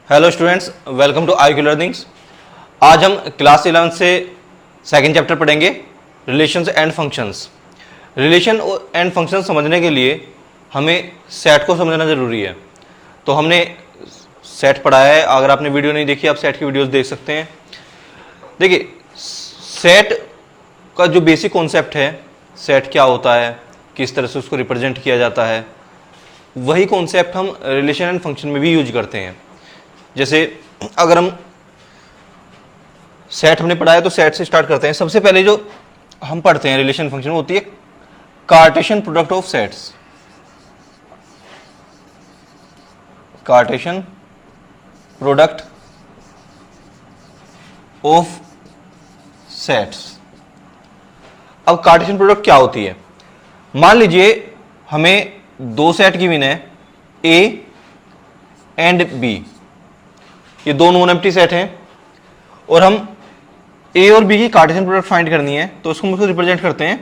Hello students, welcome to IQ learnings. आज हम class 11 से सेकंड चैप्टर पढ़ेंगे, relations and functions. Relation and function समझने के लिए हमें सेट को समझना ज़रूरी है। तो हमने सेट पढ़ाया है, अगर आपने वीडियो नहीं देखी आप सेट की वीडियोस देख सकते हैं। देखिए, सेट का जो बेसिक कॉन्सेप्ट है, सेट क्या होता है, किस तरह से उसको रिप्रेजेंट किया जाता है, वही कॉन्सेप्ट हम रिलेशन एंड फंक्शन में भी यूज करते हैं। जैसे अगर हम सेट हमने पढ़ा है तो सेट से स्टार्ट करते हैं। सबसे पहले जो हम पढ़ते हैं रिलेशन फंक्शन होती है Cartesian product of sets. Cartesian product of sets. अब कार्टेशियन प्रोडक्ट क्या होती है? मान लीजिए हमें दो सेट गिवन है, ए एंड बी। ये दो नॉन एम्प्टी सेट हैं और हम ए और बी की कार्टेशियन प्रोडक्ट फाइंड करनी है, तो उसको हम रिप्रेजेंट करते हैं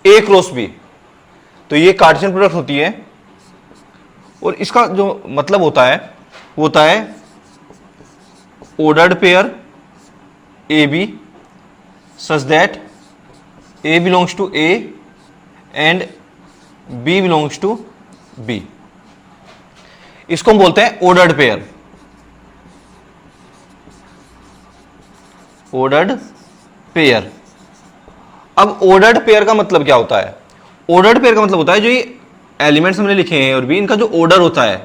ए क्रॉस बी। तो ये कार्टेशियन प्रोडक्ट होती है और इसका जो मतलब होता है वो होता है ordered pair A B such that A belongs to A and B belongs to B. इसको हम बोलते हैं ऑर्डर्ड पेयर। Ordered pair. अब ऑर्डर्ड पेयर का मतलब क्या होता है? ऑर्डर्ड पेयर का मतलब होता है जो ये एलिमेंट्स हमने लिखे हैं और बी, इनका जो ऑर्डर होता है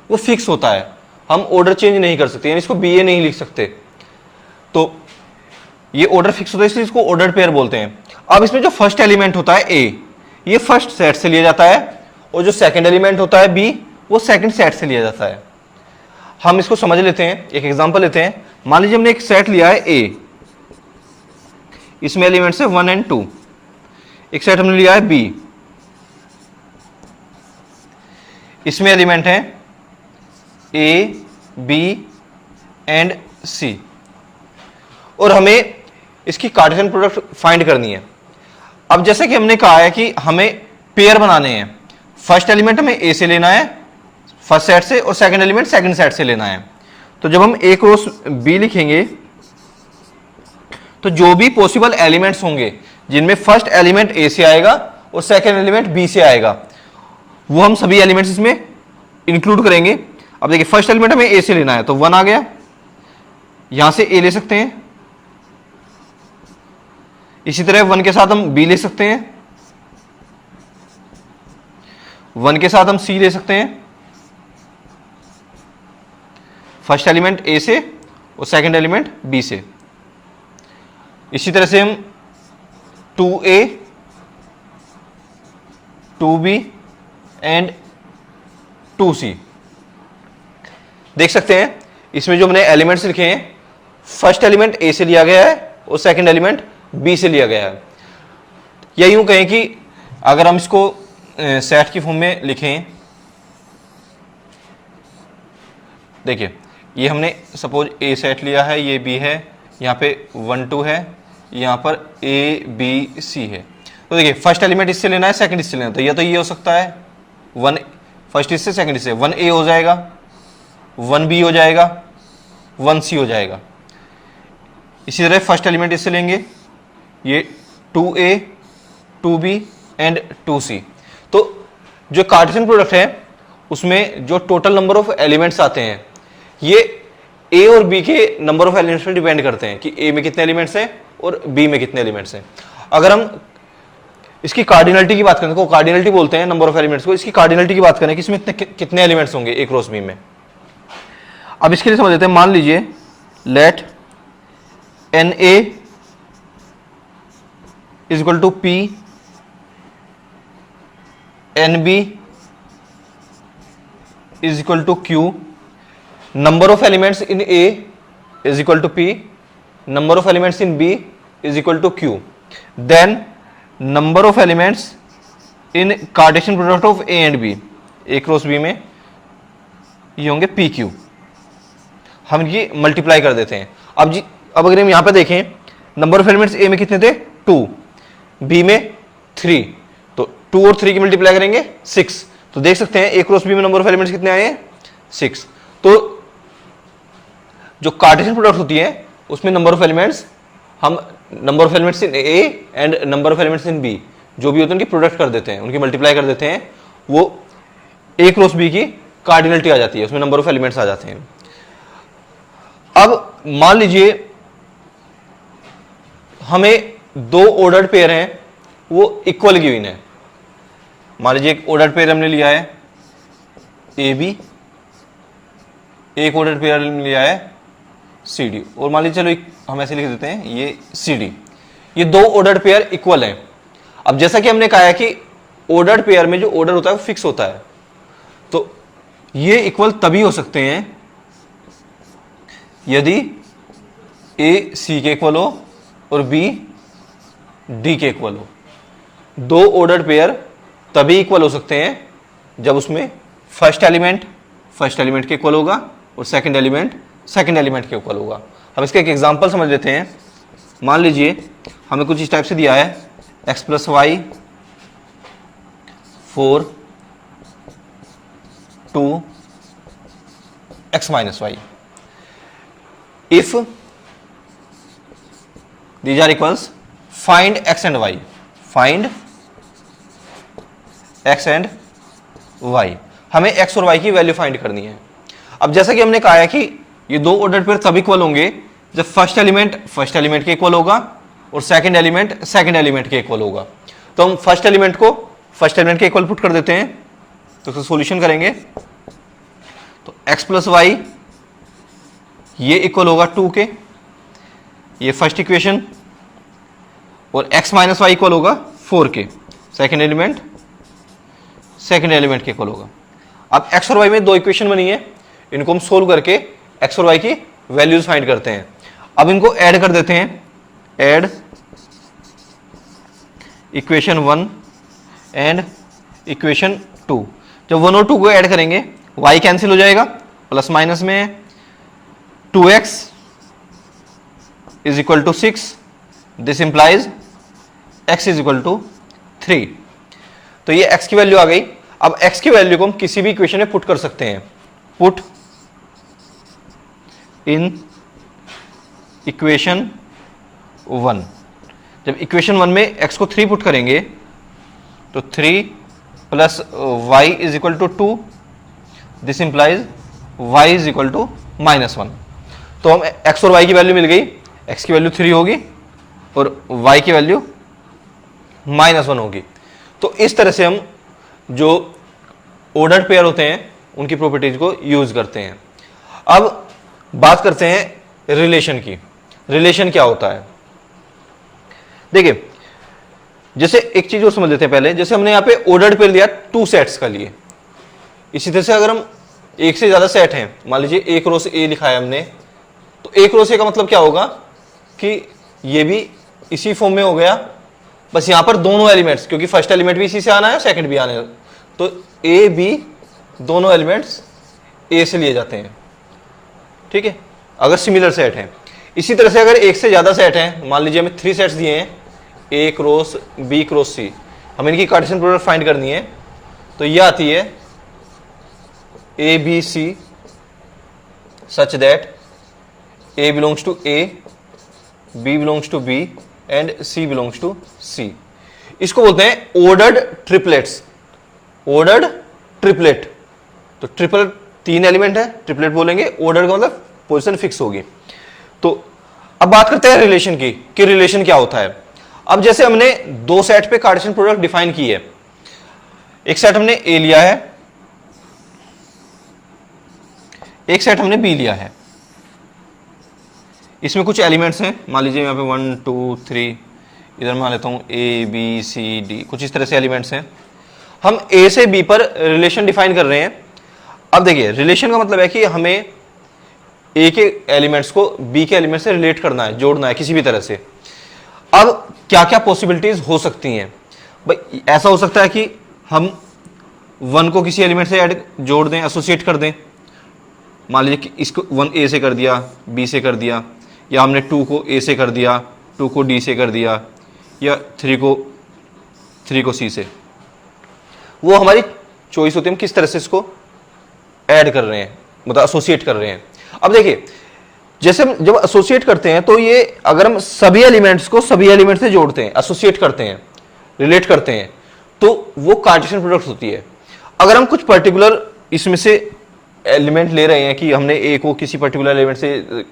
वो फिक्स होता है। हम ऑर्डर चेंज नहीं कर सकते, यानी इसको बी ए नहीं लिख सकते। तो ये ऑर्डर फिक्स होता है, इसलिए इसको ऑर्डर्ड पेयर बोलते हैं। अब इसमें जो फर्स्ट एलिमेंट होता है ए, ये फर्स्ट सेट से लिया जाता है और जो सेकंड एलिमेंट होता है बी, वो सेकंड सेट से लिया जाता है। हम इसको समझ लेते हैं, एक एग्जांपल लेते हैं। मान लीजिए हमने एक सेट लिया है ए, इसमें एलिमेंट्स है 1 एंड 2। एक सेट हमने लिया है बी, इसमें एलिमेंट है ए बी एंड सी, और हमें इसकी कार्टेशियन प्रोडक्ट फाइंड करनी है। अब जैसे कि हमने कहा है कि हमें पेयर बनाने हैं, फर्स्ट एलिमेंट हमें ए से लेना है फर्स्ट सेट से और सेकंड एलिमेंट सेकंड सेट से लेना है। तो जब हम ए क्रॉस बी लिखेंगे तो जो भी पॉसिबल एलिमेंट्स होंगे जिनमें फर्स्ट एलिमेंट ए से आएगा और सेकंड एलिमेंट बी से आएगा, वो हम सभी एलिमेंट्स इसमें इंक्लूड करेंगे। अब देखिए, फर्स्ट एलिमेंट हमें ए से लेना है तो 1 आ गया, यहां से ए ले सकते हैं। इसी तरह 1 के साथ हम बी ले सकते हैं, 1 के साथ हम सी ले सकते हैं। फर्स्ट एलिमेंट ए से और सेकंड एलिमेंट बी से। इसी तरह से हम 2a 2b एंड 2c देख सकते हैं। इसमें जो हमने एलिमेंट्स लिखे हैं, फर्स्ट एलिमेंट ए से लिया गया है और सेकंड एलिमेंट बी से लिया गया है। या यूं कहें कि अगर हम इसको सेट की फॉर्म में लिखें, देखिए ये हमने सपोज ए सेट लिया है, ये बी है, यहाँ पे 1 2 है, यहाँ पर ए बी सी है। तो देखिए, फर्स्ट एलिमेंट इससे लेना है, सेकंड इससे लेना है, तो ये हो सकता है 1 फर्स्ट इससे सेकंड इससे, 1 ए हो जाएगा, 1 बी हो जाएगा, 1 सी हो जाएगा। इसी तरह फर्स्ट एलिमेंट इससे लेंगे, ये 2a 2b एंड 2c। तो जो कार्टेशियन प्रोडक्ट है उसमें जो टोटल नंबर ऑफ एलिमेंट्स आते हैं, ये ए और बी के नंबर ऑफ एलिमेंट्स पर डिपेंड करते हैं कि ए में कितने एलिमेंट्स हैं और बी में कितने एलिमेंट्स हैं। अगर हम इसकी कार्डिनलिटी की बात करें तो कार्डिनलिटी बोलते हैं नंबर ऑफ एलिमेंट्स को। इसकी कार्डिनलिटी की बात करें कि इसमें कितने एलिमेंट्स होंगे ए क्रॉस बी में। अब इसके लिए समझ लेते हैं। मान लीजिए let n A is equal to P, n B is equal to Q, number of elements in A is equal to P, number of elements in B is equal to Q, then number of elements in Cartesian product of A and B, A cross B में ये होंगे PQ। हम ये multiply कर देते हैं। अब अगर हम यहाँ पे देखें, नंबर ऑफ एलिमेंट्स A में कितने थे 2, B में 3, तो 2 और 3 की मल्टीप्लाई करेंगे 6। तो देख सकते हैं ए क्रॉस बी में नंबर ऑफ एलिमेंट्स कितने आए हैं 6। तो जो कार्टेशियन प्रोडक्ट होती है उसमें नंबर ऑफ एलिमेंट्स, हम number of elements in A and number of elements in B जो भी होते हैं उनकी प्रोडक्ट कर देते हैं, उनकी मल्टीप्लाई कर देते हैं, वो ए क्रॉस बी की कार्डिनलिटी आ जाती है, उसमें नंबर ऑफ एलिमेंट्स आ जाते हैं। अब मान लीजिए हमें दो ऑर्डर्ड पेयर हैं, वो इक्वल गिवन है। मान लीजिए एक ऑर्डर्ड पेयर हमने लिया है ए बी, एक ऑर्डर्ड पेयर हमने लिया है सी डी, और मान लीजिए चलो हम ऐसे लिख देते हैं ये सी डी। ये दो ऑर्डर्ड पेयर इक्वल हैं। अब जैसा कि हमने कहा है कि ऑर्डर्ड पेयर में जो ऑर्डर होता है वो फिक्स होता है, तो ये इक्वल तभी हो सकते हैं यदि ए सी के इक्वल हो और बी डी के इक्वल हो। दो ऑर्डर्ड पेयर तभी इक्वल हो सकते हैं जब उसमें फर्स्ट एलिमेंट के इक्वल होगा और सेकंड एलिमेंट के इक्वल होगा। हम इसका एक एग्जांपल समझ लेते हैं। मान लीजिए हमें कुछ इस टाइप से दिया है x plus y 4 2 x minus y. If these are equals find x and y, find x and y। हमें x और y की वैल्यू फाइंड करनी है। अब जैसा कि हमने कहा है कि ये दो ऑर्डर पेयर तब इक्वल होंगे जब फर्स्ट एलिमेंट के इक्वल होगा और सेकंड एलिमेंट के इक्वल होगा। तो हम फर्स्ट एलिमेंट के इक्वल पुट कर देते हैं, तो उसका सॉल्यूशन करेंगे। तो x प्लस वाई ये इक्वल होगा 2 के, ये फर्स्ट इक्वेशन, और x माइनस वाई इक्वल होगा 4 के, सेकंड एलिमेंट के इक्वल होगा। अब x और y में दो इक्वेशन बनी है, इनको हम सोल्व करके x और y की वैल्यूज फाइंड करते हैं। अब इनको ऐड कर देते हैं, ऐड इक्वेशन 1 एंड इक्वेशन 2। जब 1 और 2 को ऐड करेंगे y कैंसिल हो जाएगा, प्लस माइनस में 2x is equal to 6, this implies x is equal to 3। तो ये x की वैल्यू आ गई। अब x की वैल्यू को हम किसी भी इक्वेशन में पुट कर सकते हैं। Put in equation 1। जब इक्वेशन 1 में x को 3 पुट करेंगे तो 3 plus y is equal to 2, this implies y is equal to -1। तो हम x और y की वैल्यू मिल गई, x की वैल्यू 3 होगी और y की वैल्यू -1 होगी। तो इस तरह से हम जो ऑर्डर्ड पेयर होते हैं उनकी प्रॉपर्टीज को यूज करते हैं। अब बात करते हैं रिलेशन की। रिलेशन क्या होता है? देखिए, जैसे एक चीज और समझ लेते हैं पहले। जैसे हमने यहां पे ऑर्डर्ड पेयर लिया 2 सेट्स का लिए, इसी तरह से अगर हम एक से ज्यादा सेट हैं, मान लीजिए एक रो से ए लिखा है हमने, तो एक रो से का मतलब क्या होगा कि ये भी इसी फॉर्म में हो गया, बस यहां पर दोनों एलिमेंट्स, क्योंकि फर्स्ट एलिमेंट भी इसी से आना है सेकंड भी आना है, तो ए बी दोनों एलिमेंट्स ए से लिए जाते हैं। ठीक है, अगर सिमिलर सेट है। इसी तरह से अगर एक से ज्यादा सेट हैं, मान लीजिए हमें 3 सेट्स दिए हैं, ए क्रॉस बी क्रॉस सी, हमें इनकी कार्टेशियन प्रोडक्ट फाइंड करनी है, तो ये आती है A B C such that A belongs to A, B belongs to B and C belongs to C. इसको बोलते हैं ऑर्डर्ड ट्रिपलेट्स। ऑर्डर्ड ट्रिपलेट, तो ट्रिपल 3 एलिमेंट है, ट्रिपलेट बोलेंगे। ऑर्डर का मतलब पोजीशन फिक्स होगी। तो अब बात करते हैं रिलेशन की, कि रिलेशन क्या होता है। अब जैसे हमने 2 सेट पे कार्टेशियन प्रोडक्ट डिफाइन की है। एक सेट हमने ए लिया है, एक सेट हमने बी लिया है। इसमें कुछ एलिमेंट्स हैं, मान लीजिए यहाँ पे 1 2 3, इधर मान लेता हूं ए बी सी डी, कुछ इस तरह से एलिमेंट्स हैं। हम ए से बी पर रिलेशन डिफाइन कर रहे हैं। अब देखिए, रिलेशन का मतलब है कि हमें ए के एलिमेंट्स को बी के एलिमेंट से रिलेट करना है, जोड़ना है किसी भी तरह से। अब क्या क्या पॉसिबिलिटीज हो सकती हैं भाई? ऐसा हो सकता है कि हम 1 को किसी एलिमेंट से ऐड जोड़ दें, एसोसिएट कर दें। मान लीजिए कि इसको 1 ए से कर दिया, बी से कर दिया, या हमने 2 को ए से कर दिया, 2 को डी से कर दिया, या 3 को सी से। वो हमारी चॉइस होती है, हम किस तरह से इसको ऐड कर रहे हैं, मतलब एसोसिएट कर रहे हैं। अब देखिए, जैसे हम जब एसोसिएट करते हैं तो ये अगर हम सभी एलिमेंट्स को सभी एलिमेंट से जोड़ते हैं, एसोसिएट करते हैं, रिलेट करते हैं, तो वो कार्टेशियन प्रोडक्ट होती है। अगर हम कुछ पर्टिकुलर इसमें से एलिमेंट ले रहे हैं कि हमने ए को किसी पर्टिकुलर एलिमेंट से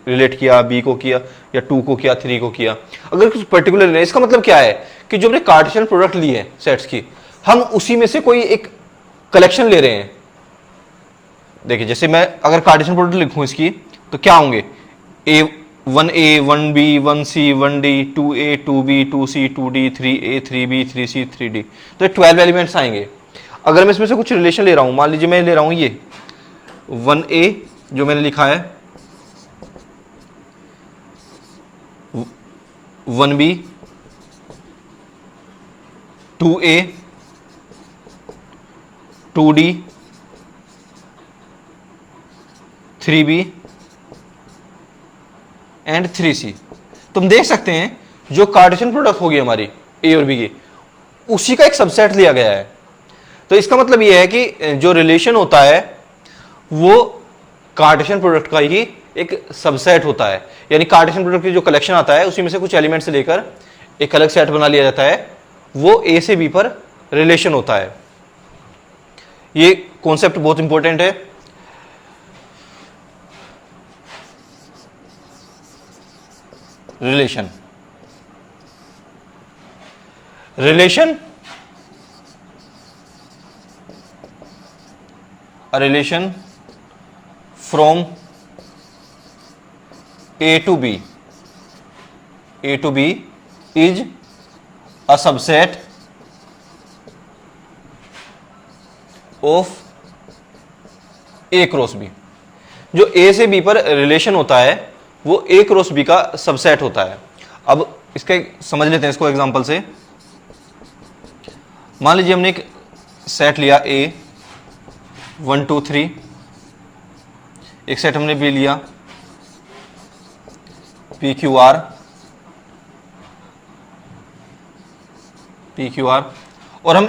रिलेट किया, बी को किया, या 2 को किया, 3 को किया, अगर कुछ पर्टिकुलर, इसका मतलब क्या है कि जो हमने कार्टेशियन प्रोडक्ट ली है सेट्स की, हम उसी में से कोई एक कलेक्शन ले रहे हैं। देखिए जैसे मैं अगर कार्टेशियन प्रोडक्ट लिखूं इसकी तो क्या होंगे, A 1B 1C 1D 2A 2B 2C 2D 3A 3B 3C 3D, तो 12 एलिमेंट्स आएंगे। अगर मैं इसमें से कुछ रिलेशन ले रहा हूं, मान लीजिए मैं ले रहा हूं ये 1A जो मैंने लिखा है, 1B 2A 2D 3B and 3C। तुम देख सकते हैं जो कार्टेशियन प्रोडक्ट होगी हमारी ए और बी की, उसी का एक सबसेट लिया गया है। तो इसका मतलब यह है कि जो रिलेशन होता है वो कार्टेशियन प्रोडक्ट का ही एक सबसेट होता है, यानी कार्टेशियन प्रोडक्ट की जो कलेक्शन आता है उसी में से कुछ एलिमेंट से लेकर एक अलग सेट बना लिया जाता है, वो ए से बी पर रिलेशन होता है। ये कॉन्सेप्ट बहुत इंपॉर्टेंट है। Relation, relation, a relation from A to B, A to B is a subset of A cross B। जो A से B पर रिलेशन होता है वो A क्रॉस B का सबसेट होता है। अब इसका समझ लेते हैं इसको एग्जांपल से। मान लीजिए हमने एक सेट लिया A 1 2 3, एक सेट हमने B लिया PQR, और हम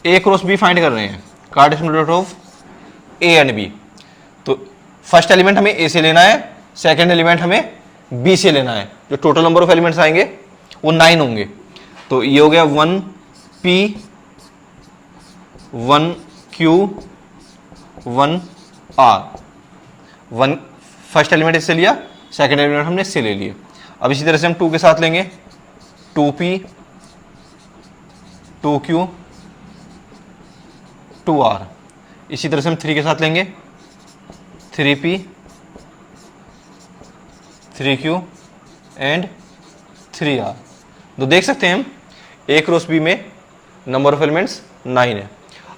A क्रॉस B फाइंड कर रहे हैं, Cartesian product of A and B। तो फर्स्ट एलिमेंट हमें A से लेना है, सेकंड एलिमेंट हमें B से लेना है। जो टोटल नंबर ऑफ एलिमेंट्स आएंगे वो 9 होंगे। तो ये हो गया 1P 1Q 1R। One first element इससे लिया, सेकंड एलिमेंट हमने इससे ले लिया। अब इसी तरह से हम 2 के साथ लेंगे 2P 2Q 2R। इसी तरह से हम 3 के साथ लेंगे 3P 3Q एंड 3R। तो देख सकते हैं हम A क्रॉस B में नंबर ऑफ एलिमेंट्स 9 है।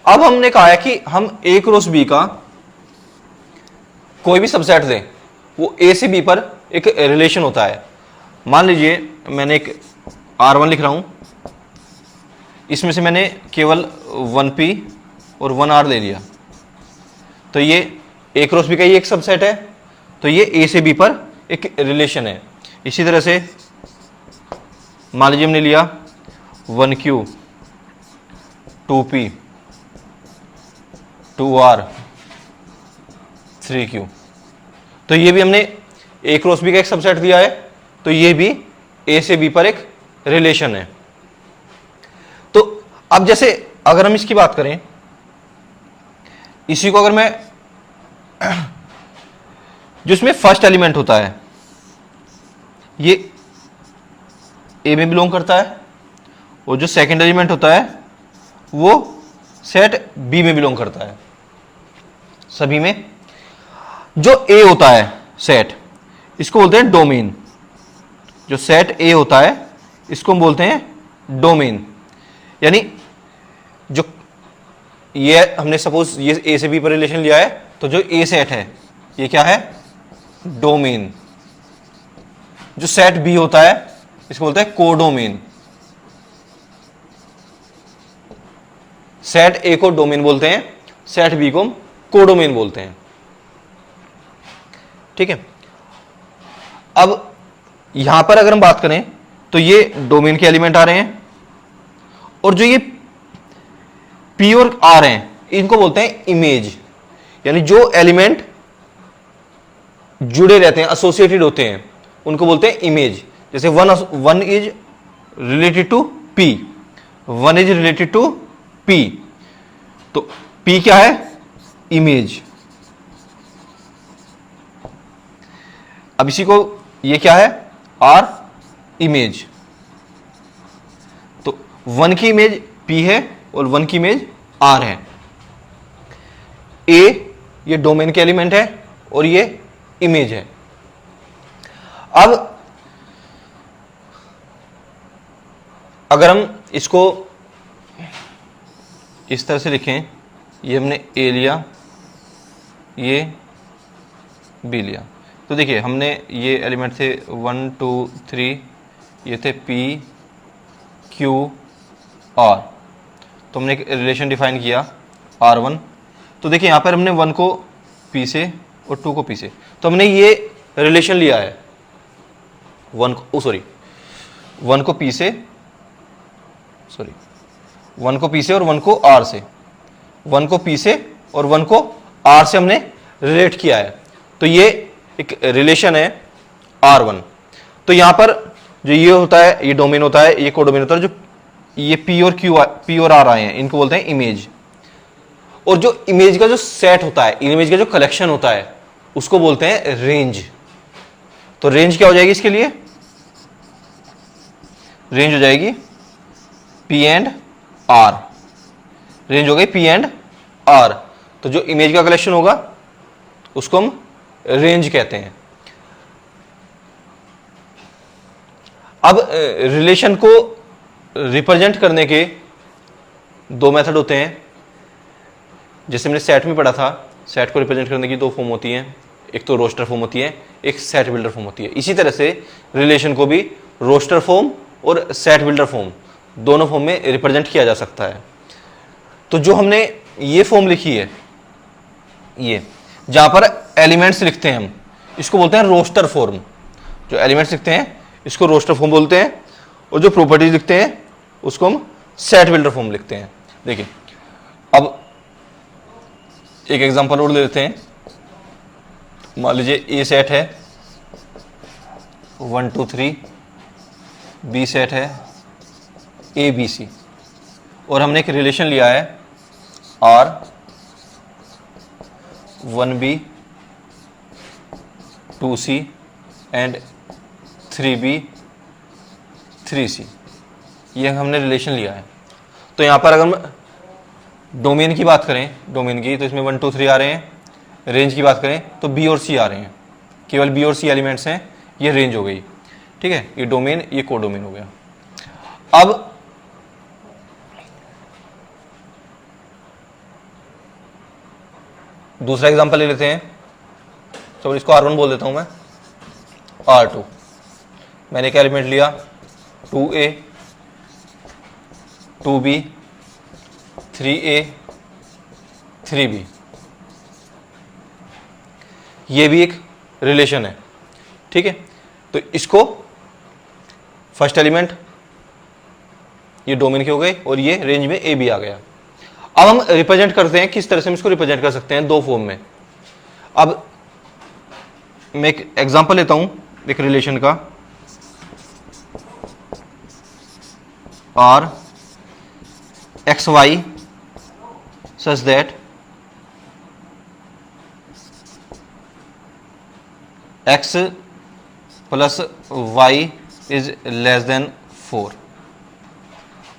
अब हमने कहा है कि हम A क्रॉस B का कोई भी सबसेट दें, वो A से B पर एक रिलेशन होता है। मान लीजिए मैंने एक R1 लिख रहा हूं, इसमें से मैंने केवल 1P और 1R ले लिया, तो ये A क्रॉस B का ही एक सबसेट है, तो ये A से B पर एक रिलेशन है। इसी तरह से मान लीजिए हमने लिया 1Q 2P 2R 3Q, तो ये भी हमने A क्रॉस B का एक सबसेट दिया है, तो ये भी A से B पर एक रिलेशन है। तो अब जैसे अगर हम इसकी बात करें, इसी को अगर मैं जिसमें फर्स्ट एलिमेंट होता है ये A में बिलोंग करता है, और जो सेकंड एलिमेंट होता है वो सेट B में बिलोंग करता है। सभी में जो A होता है सेट, इसको बोलते हैं डोमेन। जो सेट A होता है इसको हम बोलते हैं डोमेन। यानी जो ये हमने सपोज ये A से B पर रिलेशन लिया है, तो जो A सेट है ये क्या है, डोमेन। जो सेट B होता है इसको बोलते हैं कोडोमेन। सेट A को डोमेन बोलते हैं, सेट B को कोडोमेन बोलते हैं। ठीक है। अब यहां पर अगर हम बात करें तो ये डोमेन के एलिमेंट आ रहे हैं, और जो ये P और R हैं इनको बोलते हैं इमेज। यानी जो एलिमेंट जुड़े रहते हैं, एसोसिएटेड होते हैं, उनको बोलते हैं इमेज। जैसे one is related to P, one is related to P, तो पी क्या है? इमेज। अब इसी को, ये क्या है? R image. तो वन की इमेज पी है और वन की इमेज आर है। ए ये डोमेन के एलिमेंट है और ये इमेज है। अब अगर हम इसको इस तरह से लिखें, ये हमने ए लिया, ये बी लिया, तो देखिए हमने ये एलिमेंट थे 1 2 3, ये थे पी क्यू आर, तो हमने एक रिलेशन डिफाइन किया R1। तो देखिए यहाँ पर हमने 1 को P से और 2 को P से, तो हमने ये रिलेशन लिया है 1 को P से, 1 को P से और 1 को R से, 1 को P से और 1 को R से हमने रिलेट किया है। तो ये एक रिलेशन है R1। तो यहाँ पर जो ये होता है, ये डोमेन होता है, ये कोडोमेन होता है। जो ये P और R आए हैं, इनको बोलते हैं इमेज। और जो इमेज का जो सेट होता है, इमेज का जो कलेक्शन होता है, उसको बोलते हैं रेंज। तो रेंज क्या हो जाएगी इसके लिए? रेंज हो जाएगी P एंड R। रेंज हो गई P एंड R। तो जो इमेज का कलेक्शन होगा उसको हम रेंज कहते हैं। अब रिलेशन को रिप्रेजेंट करने के दो मेथड होते हैं। जैसे मैंने सेट में पढ़ा था, सेट को रिप्रेजेंट करने की दो फॉर्म होती हैं, एक तो रोस्टर फॉर्म होती है, एक सेट बिल्डर फॉर्म होती है। इसी तरह से रिलेशन को भी रोस्टर फॉर्म और सेट बिल्डर फॉर्म दोनों फॉर्म में रिप्रेजेंट किया जा सकता है। तो जो हमने ये फॉर्म लिखी है, ये जहां पर एलिमेंट्स लिखते हैं हम, इसको बोलते हैं रोस्टर फॉर्म। जो एलिमेंट्स लिखते हैं इसको रोस्टर फॉर्म बोलते हैं, और जो प्रॉपर्टीज लिखते हैं उसको हम सेट बिल्डर फॉर्म लिखते हैं। देखिए अब एक एग्जांपल और ले लेते हैं। मान लीजिए ए सेट है 1 2 3, बी सेट है ए बी सी, और हमने एक रिलेशन लिया है R 1B 2C and 3B 3C। ये हमने रिलेशन लिया है। तो यहाँ पर अगर हम डोमेन की बात करें, डोमेन की, तो इसमें 1 2 3 आ रहे हैं। रेंज की बात करें तो B और C आ रहे हैं, केवल B और C एलिमेंट्स हैं, ये रेंज हो गई। ठीक है, ये डोमेन, ये कोडोमेन हो गया। अब दूसरा एग्जांपल ले लेते हैं। तो इसको R1 बोल देता हूं मैं, R2। मैंने एक एलिमेंट लिया 2A 2B 3A 3B। ये भी एक रिलेशन है। ठीक है, तो इसको फर्स्ट एलिमेंट ये डोमेन की हो गई और ये रेंज में ए बी आ गया। अब हम रिप्रेजेंट करते हैं, किस तरह से हम इसको रिप्रेजेंट कर सकते हैं? दो फॉर्म में। अब मैं एक एग्जांपल लेता हूं एक रिलेशन का, और x y such that x plus y is less than 4।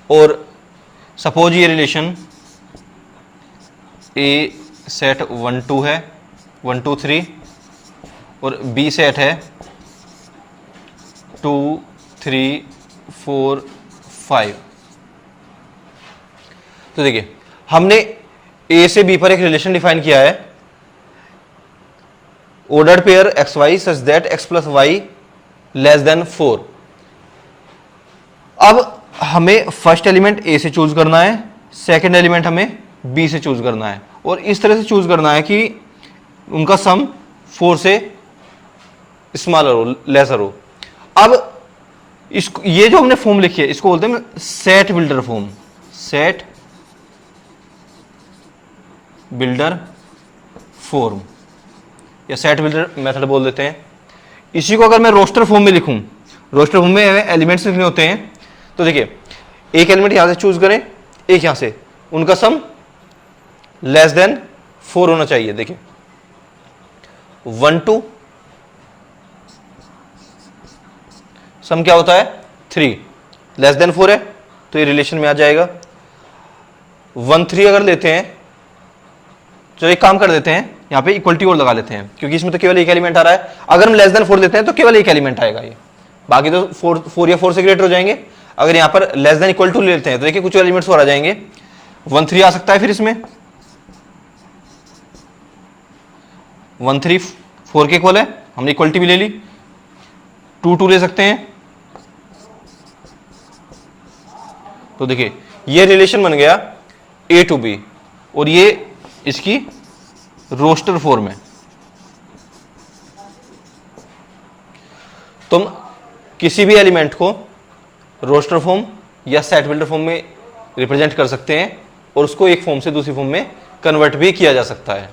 और सपोज ये रिलेशन ए सेट 1 2 है, 1 2 3, और बी सेट है 2 3 4 5। तो देखिए हमने ए से बी पर एक रिलेशन डिफाइन किया है, ordered pair xy such that x plus y less than 4। अब हमें फर्स्ट एलिमेंट ए से चूज करना है, सेकंड एलिमेंट हमें बी से चूज करना है, और इस तरह से चूज करना है कि उनका सम 4 से स्मॉलर हो, लेसर हो। अब इसको, ये जो हमने फॉर्म लिखी है, इसको बोलते हैं set builder form. Set builder form. या सेट बिल्डर मेथड बोल देते हैं। इसी को अगर मैं रोस्टर फॉर्म में लिखूं, रोस्टर फॉर्म में एलिमेंट्स लिखने होते हैं, तो देखिए एक एलिमेंट यहां से चूज करें, एक यहां से, उनका सम लेस देन 4 होना चाहिए। देखिए 1 2, सम क्या होता है 3, लेस देन 4 है तो ये रिलेशन में आ जाएगा। 1 3 अगर लेते हैं, चलो एक काम कर देते हैं, यहां पे इक्वलिटी और लगा लेते हैं क्योंकि इसमें तो केवल एक एलिमेंट आ रहा है। अगर हम लेस देन 4 लेते हैं तो केवल एक एलिमेंट आएगा, ये बाकी तो 4 या 4 से ग्रेटर हो जाएंगे। अगर यहां पर लेस देन इक्वल टू लेते हैं तो देखिए कुछ एलिमेंट्स और आ जाएंगे। 1 3 आ सकता है, फिर इसमें 1 3 4 के इक्वल है, हमने इक्वलिटी भी ले ली। 2 2 ले सकते हैं, तो देखिए ये रिलेशन बन गया A to B और ये इसकी रोस्टर फॉर्म है। तुम किसी भी एलिमेंट को रोस्टर फॉर्म या सेट बिल्डर फॉर्म में रिप्रेजेंट कर सकते हैं और उसको एक फॉर्म से दूसरी फॉर्म में कन्वर्ट भी किया जा सकता है।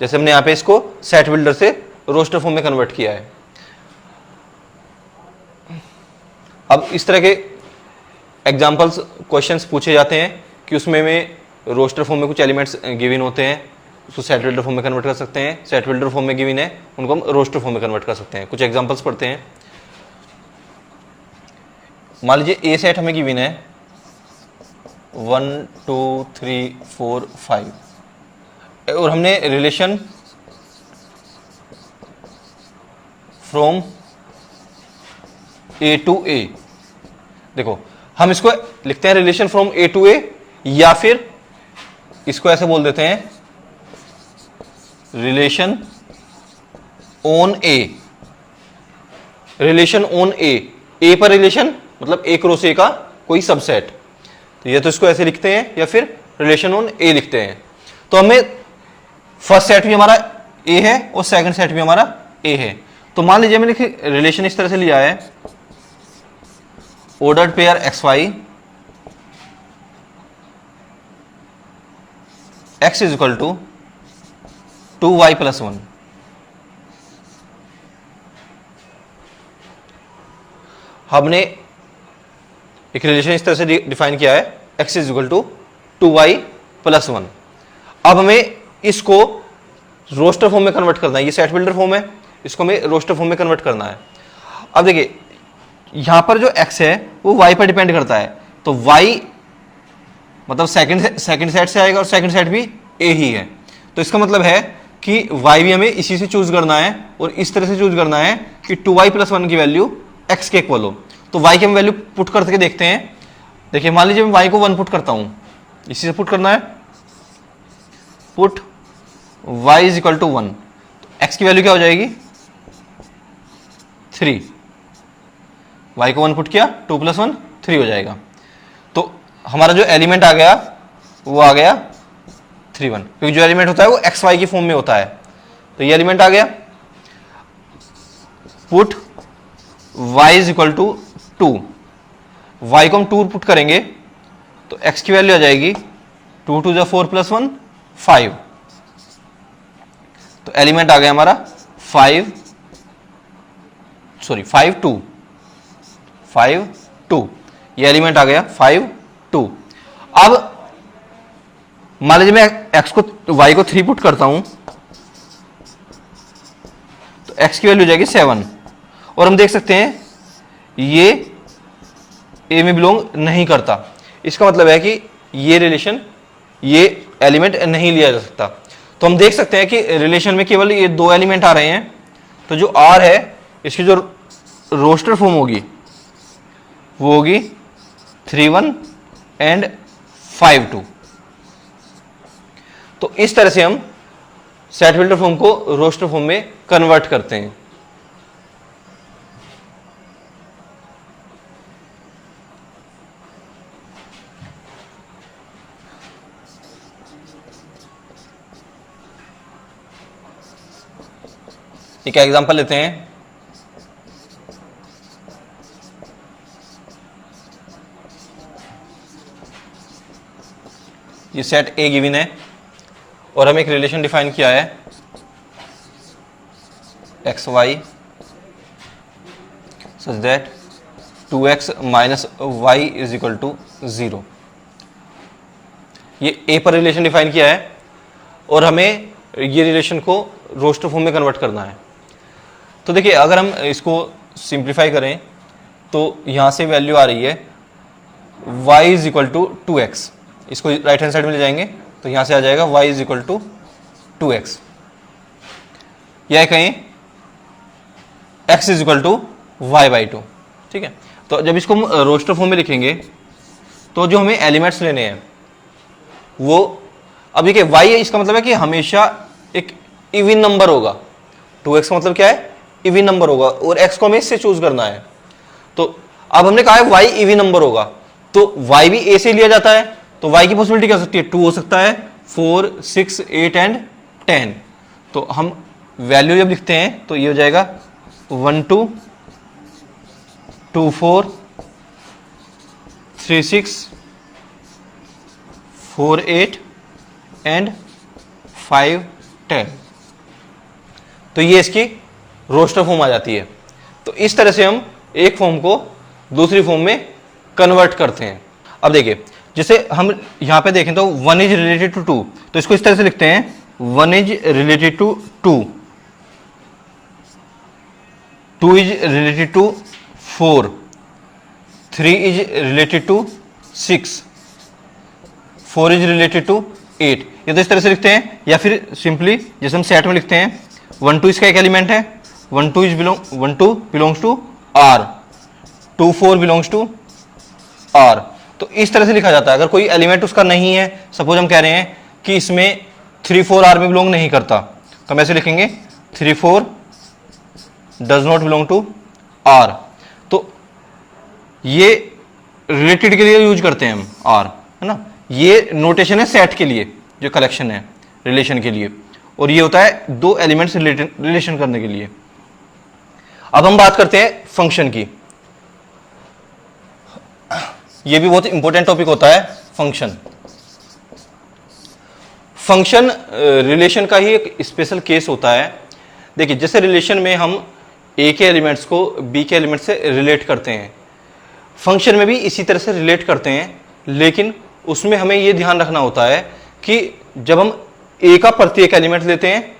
जैसे हमने यहां पे इसको सेट बिल्डर से रोस्टर फॉर्म में कन्वर्ट किया है। अब इस तरह के एग्जाम्पल्स क्वेश्चंस पूछे जाते हैं कि उसमें में रोस्टर फॉर्म में कुछ एलिमेंट्स गिवन होते हैं, उसको सेट बिल्डर फॉर्म में कन्वर्ट कर सकते हैं। सेट बिल्डर फॉर्म में गिवन है, उनको हम रोस्टर फॉर्म में कन्वर्ट कर सकते हैं। कुछ एग्जांपल्स पढ़ते हैं। मान लीजिए ए सेट हमें गिवन है 1 2 3 4 5 और हमने relation from A to A, देखो हम इसको लिखते हैं relation from A to A, या फिर इसको ऐसे बोल देते हैं relation on A. Relation on A पर रिलेशन मतलब एक रो से ए का कोई सबसेट, तो ये तो इसको ऐसे लिखते हैं, या फिर रिलेशन ऑन ए लिखते हैं। तो हमें फर्स्ट सेट भी हमारा ए है और सेकंड सेट भी हमारा ए है। तो मान लीजिए मैंने रिलेशन इस तरह से लिया है, ordered pair x y x is equal to 2y plus 1। हमने एक रिलेशन इस तरह से डिफाइन किया है, x is equal to 2y plus 1। अब हमें इसको रोस्टर फॉर्म में कन्वर्ट करना है, ये सेट बिल्डर फॉर्म है, इसको हमें रोस्टर फॉर्म में कन्वर्ट करना है। अब देखिए यहां पर जो x है वो y पर डिपेंड करता है, तो y मतलब सेकंड सेट से आएगा और सेकंड सेट भी a ही है। तो इसका मतलब है कि y भी हमें इसी से चूज करना है और इस तरह से चूज करना है कि 2y प्लस 1 की वैल्यू x के इक्वल हो। तो y की हम वैल्यू पुट करके देखते हैं। देखिए मान लीजिए मैं y को 1 पुट करता हूं, इसी से पुट करना है, put y is equal to 1, तो x की वैल्यू क्या हो जाएगी 3। y को 1 पुट किया, 2 प्लस 1 3 हो जाएगा। तो हमारा जो एलिमेंट आ गया वो आ गया 3 1, क्योंकि जो एलिमेंट होता है वो एक्स वाई की फॉर्म में होता है। तो ये एलिमेंट आ गया, put y is equal to 2, y को हम 2 पुट करेंगे तो x की वैल्यू आ जाएगी 2 2 जा 4 प्लस 1 5। तो एलिमेंट आ गया हमारा 5 2, ये एलिमेंट आ गया 5 2। अब मान लीजिए मैं x को y को 3 पुट करता हूं तो x की वैल्यू हो जाएगी 7, और हम देख सकते हैं ये a में बिलोंग नहीं करता। इसका मतलब है कि ये रिलेशन, ये एलिमेंट नहीं लिया जा सकता। तो हम देख सकते हैं कि रिलेशन में केवल ये 2 एलिमेंट आ रहे हैं, तो जो r है इसकी जो रोस्टर फॉर्म होगी वो होगी 3 1 एंड 5 2। तो इस तरह से हम सेट बिल्डर फॉर्म को रोस्टर फॉर्म में कन्वर्ट करते हैं। एक एग्जांपल लेते हैं। ये सेट ए गिवन है और हम एक रिलेशन डिफाइन किया है x y such that 2x minus y is equal to 0। ये ए पर रिलेशन डिफाइन किया है और हमें ये रिलेशन को रोस्टर फॉर्म में कन्वर्ट करना है। तो देखिए अगर हम इसको सिंप्लीफाई करें तो यहां से वैल्यू आ रही है y is equal to 2x। इसको राइट हैंड साइड में ले जाएंगे तो यहां से आ जाएगा y is equal to 2x, या कहें x is equal to y by 2। ठीक है, तो जब इसको हम रोस्टर फॉर्म में लिखेंगे तो जो हमें एलिमेंट्स लेने हैं वो, अब देखिए y है, इसका मतलब है कि हमेशा एक इवन नंबर होगा। 2x का मतलब क्या है, इवन नंबर होगा, और x को हमें इससे चूज करना है। तो अब हमने कहा है y इवन नंबर होगा, तो y भी a से लिया जाता है, तो y की पॉसिबिलिटी क्या हो सकती है, 2 हो सकता है, 4, 6, 8 एंड 10। तो हम वैल्यू जब लिखते हैं तो ये हो जाएगा 1 2 2 4 3 6 4 8 एंड 5 10। तो ये इसकी रोस्टर फॉर्म आ जाती है। तो इस तरह से हम एक फॉर्म को दूसरी फॉर्म में कन्वर्ट करते हैं। अब देखिए जैसे हम यहां पे देखें तो 1 इज रिलेटेड टू 2, तो इसको इस तरह से लिखते हैं 1 is related to 2, 2 is related to 4, 3 is related to 6, 4 is related to 8। ये तो इस तरह से लिखते हैं, या फिर सिंपली जैसे हम सेट में लिखते हैं 1 2 इसका एक एलिमेंट है, 1 2 belongs to R, 2 4 belongs to R। तो इस तरह से लिखा जाता है। अगर कोई एलिमेंट उसका नहीं है, सपोज हम कह रहे हैं कि इसमें 3 4 R में बिलोंग नहीं करता, तो हम ऐसे लिखेंगे 3 4 does not belong to R। तो ये रिलेटेड के लिए यूज करते हैं हम R, है ना। ये नोटेशन है सेट के लिए, जो कलेक्शन है रिलेशन के लिए, और ये होता है दो एलिमेंट्स रिलेशन करने के लिए। अब हम बात करते हैं फंक्शन की। ये भी बहुत इंपॉर्टेंट टॉपिक होता है फंक्शन। फंक्शन रिलेशन का ही एक स्पेशल केस होता है। देखिए जैसे रिलेशन में हम ए के एलिमेंट्स को बी के एलिमेंट से रिलेट करते हैं, फंक्शन में भी इसी तरह से रिलेट करते हैं, लेकिन उसमें हमें यह ध्यान रखना होता है कि जब हम ए का प्रत्येक एलिमेंट लेते हैं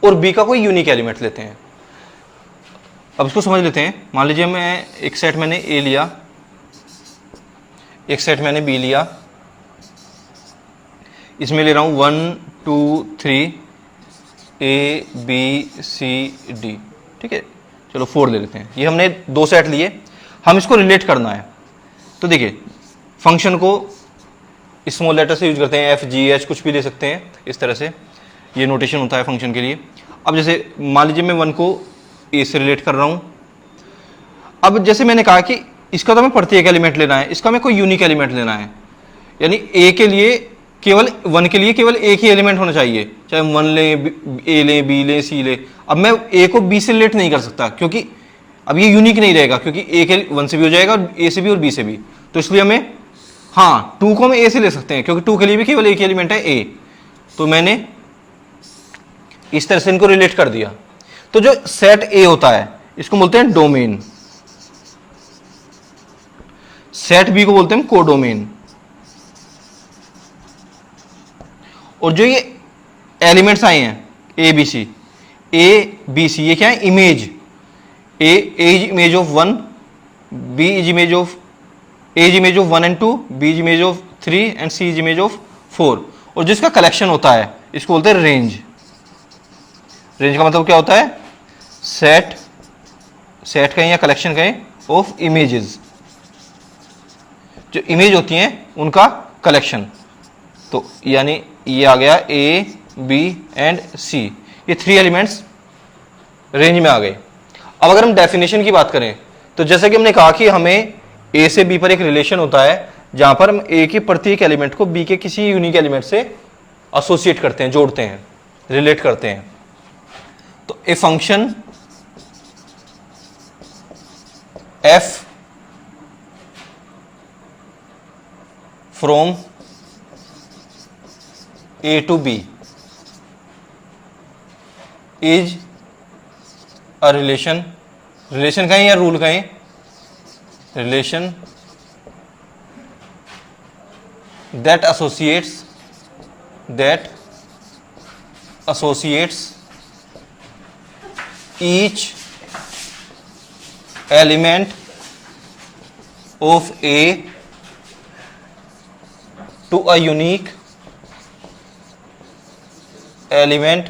और बी का कोई यूनिक एलिमेंट लेते हैं। अब इसको समझ लेते हैं। मान लीजिए मैं एक सेट मैंने ए लिया, एक सेट मैंने बी लिया, इसमें ले रहा हूं 1 2 3 ए बी सी डी। ठीक है, चलो 4 ले लेते हैं। ये हमने दो सेट लिए, हम इसको रिलेट करना है। तो देखिए फंक्शन को स्मॉल लेटर से यूज करते हैं, एफ जी एच कुछ भी ले सकते हैं, इस तरह से ये नोटेशन होता है फंक्शन के लिए। अब जैसे मान लीजिए मैं 1 को ए से रिलेट कर रहा हूं। अब जैसे मैंने कहा कि इसका तो हमें प्रत्येक एलिमेंट लेना है, इसका हमें कोई यूनिक एलिमेंट लेना है, यानी ए के लिए केवल 1 के लिए केवल एक ही एलिमेंट होना चाहिए, चाहे हम 1 लें, ए लें, बी लें, सी लें। अब मैं ए को बी से रिलेट नहीं कर सकता, क्योंकि अब ये यूनिक नहीं रहेगा, क्योंकि ए के 1 से भी हो जाएगा, ए से भी और बी से भी। तो इसलिए हमें, हाँ 2 को हम ए से ले सकते हैं, क्योंकि 2 के लिए भी केवल एक ही एलिमेंट है ए। तो मैंने इस तरह से इनको रिलेट कर दिया। तो जो सेट ए होता है इसको बोलते हैं डोमेन, सेट बी को बोलते हैं कोडोमेन। और जो ये एलिमेंट्स आए हैं ए बी सी, ये क्या है, image. A is image of 1, B is image of, A is image of 1 and 2, B is image of 3 and C is image of 4। और जिसका कलेक्शन होता है इसको बोलते हैं रेंज। रेंज का मतलब क्या होता है, सेट कहें या कलेक्शन कहें ऑफ इमेजेस, जो इमेज होती हैं उनका कलेक्शन। तो यानी ये आ गया ए बी एंड सी, ये 3 एलिमेंट्स रेंज में आ गए। अब अगर हम डेफिनेशन की बात करें तो जैसा कि हमने कहा कि हमें ए से बी पर एक रिलेशन होता है, जहां पर हम ए के प्रत्येक एलिमेंट को बी के किसी यूनिक एलिमेंट से एसोसिएट करते हैं, जोड़ते हैं, रिलेट करते हैं। तो a function F from A to B is a relation, relation कहें या रूल कहें, relation that associates each element of A to a unique element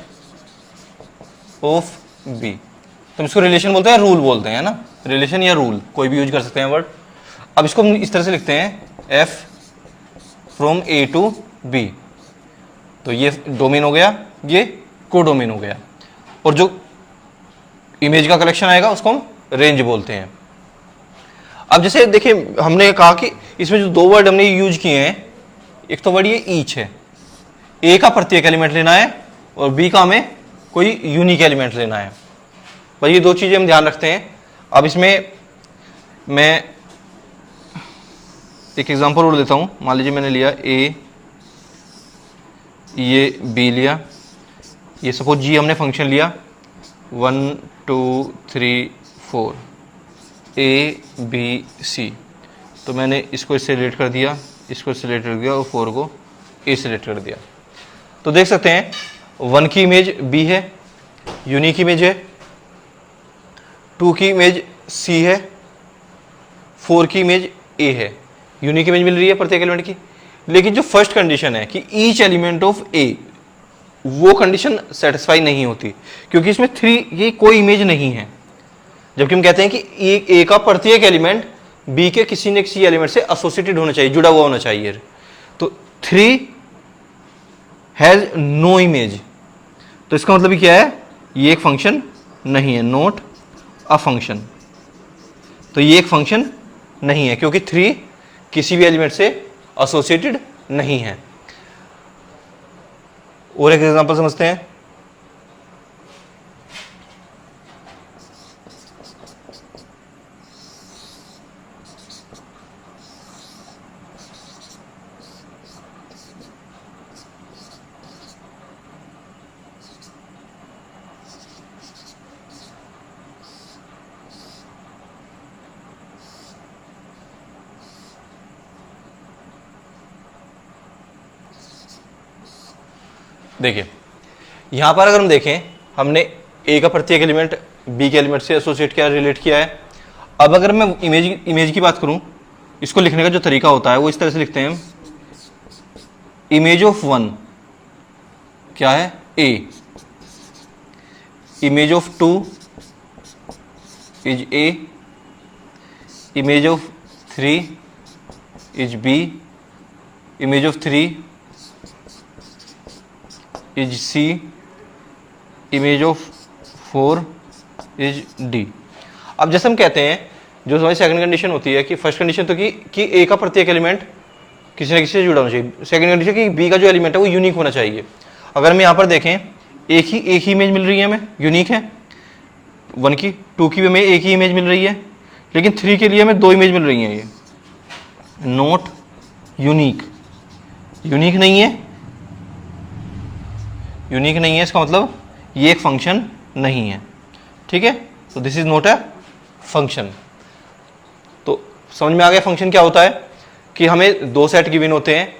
of B। तो इसको रिलेशन बोलते हैं, रूल बोलते हैं ना, रिलेशन या रूल कोई भी यूज कर सकते हैं वर्ड। अब इसको हम इस तरह से लिखते हैं F from A to B। तो ये डोमेन हो गया, ये कोडोमेन हो गया, और जो इमेज का कलेक्शन आएगा उसको हम रेंज बोलते हैं। अब जैसे देखिए हमने कहा कि इसमें जो दो वर्ड हमने यूज किए हैं, एक तो वर्ड ये ईच है, ए का प्रत्येक एलिमेंट लेना है और बी का हमें कोई यूनिक एलिमेंट लेना है। बस ये दो चीजें हम ध्यान रखते हैं। अब इसमें मैं एक एग्जांपल और देता हूं। मान लीजिए मैंने लिया ए, ये बी लिया, ये सपोज जी हमने फंक्शन लिया 1 2 3 4 ए बी सी। तो मैंने इसको इससे रिलेट कर दिया, इसको इससे रिलेट कर दिया और 4 को ए से रिलेट कर दिया। तो देख सकते हैं 1 की इमेज बी है, यूनिक इमेज है, 2 की इमेज सी है, 4 की इमेज ए है, यूनिक इमेज मिल रही है प्रत्येक एलिमेंट की। लेकिन जो फर्स्ट कंडीशन है कि ईच एलिमेंट ऑफ ए, वो कंडीशन सेटिस्फाई नहीं होती, क्योंकि इसमें 3 ये कोई इमेज नहीं है। जबकि हम कहते हैं कि ए का प्रत्येक एलिमेंट बी के किसी न किसी एलिमेंट से एसोसिएटेड होना चाहिए, जुड़ा हुआ होना चाहिए। तो 3 हैज नो इमेज, तो इसका मतलब क्या है, ये एक फंक्शन नहीं है, नॉट अ फंक्शन। तो ये एक फंक्शन नहीं है क्योंकि 3 किसी भी एलिमेंट से एसोसिएटेड नहीं है। और एक एग्जांपल समझते हैं। देखिए यहां पर अगर हम देखें, हमने ए का प्रत्येक एलिमेंट बी के एलिमेंट से एसोसिएट किया, रिलेट किया है। अब अगर मैं इमेज की बात करूं, इसको लिखने का जो तरीका होता है वो इस तरह से लिखते हैं, इमेज ऑफ 1 क्या है, A, image of 2 is A, image of 3 is B, image of 3 is C, image of 4 is D. अब जैसे हम कहते हैं, जो हमारी सेकंड कंडीशन होती है कि फर्स्ट कंडीशन तो कि ए का प्रत्येक एलिमेंट किसी न किसी से जुड़ा होना चाहिए, सेकंड कंडीशन कि बी का जो एलिमेंट है वो यूनिक होना चाहिए। अगर हम यहाँ पर देखें, एक ही इमेज मिल रही है हमें, यूनिक है 1 की, 2 की भी हमें एक ही इमेज मिल रही है, लेकिन 3 के लिए हमें 2 इमेज मिल रही हैं। ये नॉट यूनिक, यूनिक नहीं है, यूनिक नहीं है, इसका मतलब ये एक फंक्शन नहीं है। ठीक है, तो this is not a function. तो समझ में आ गया फंक्शन क्या होता है, कि हमें 2 सेट गिवन होते हैं,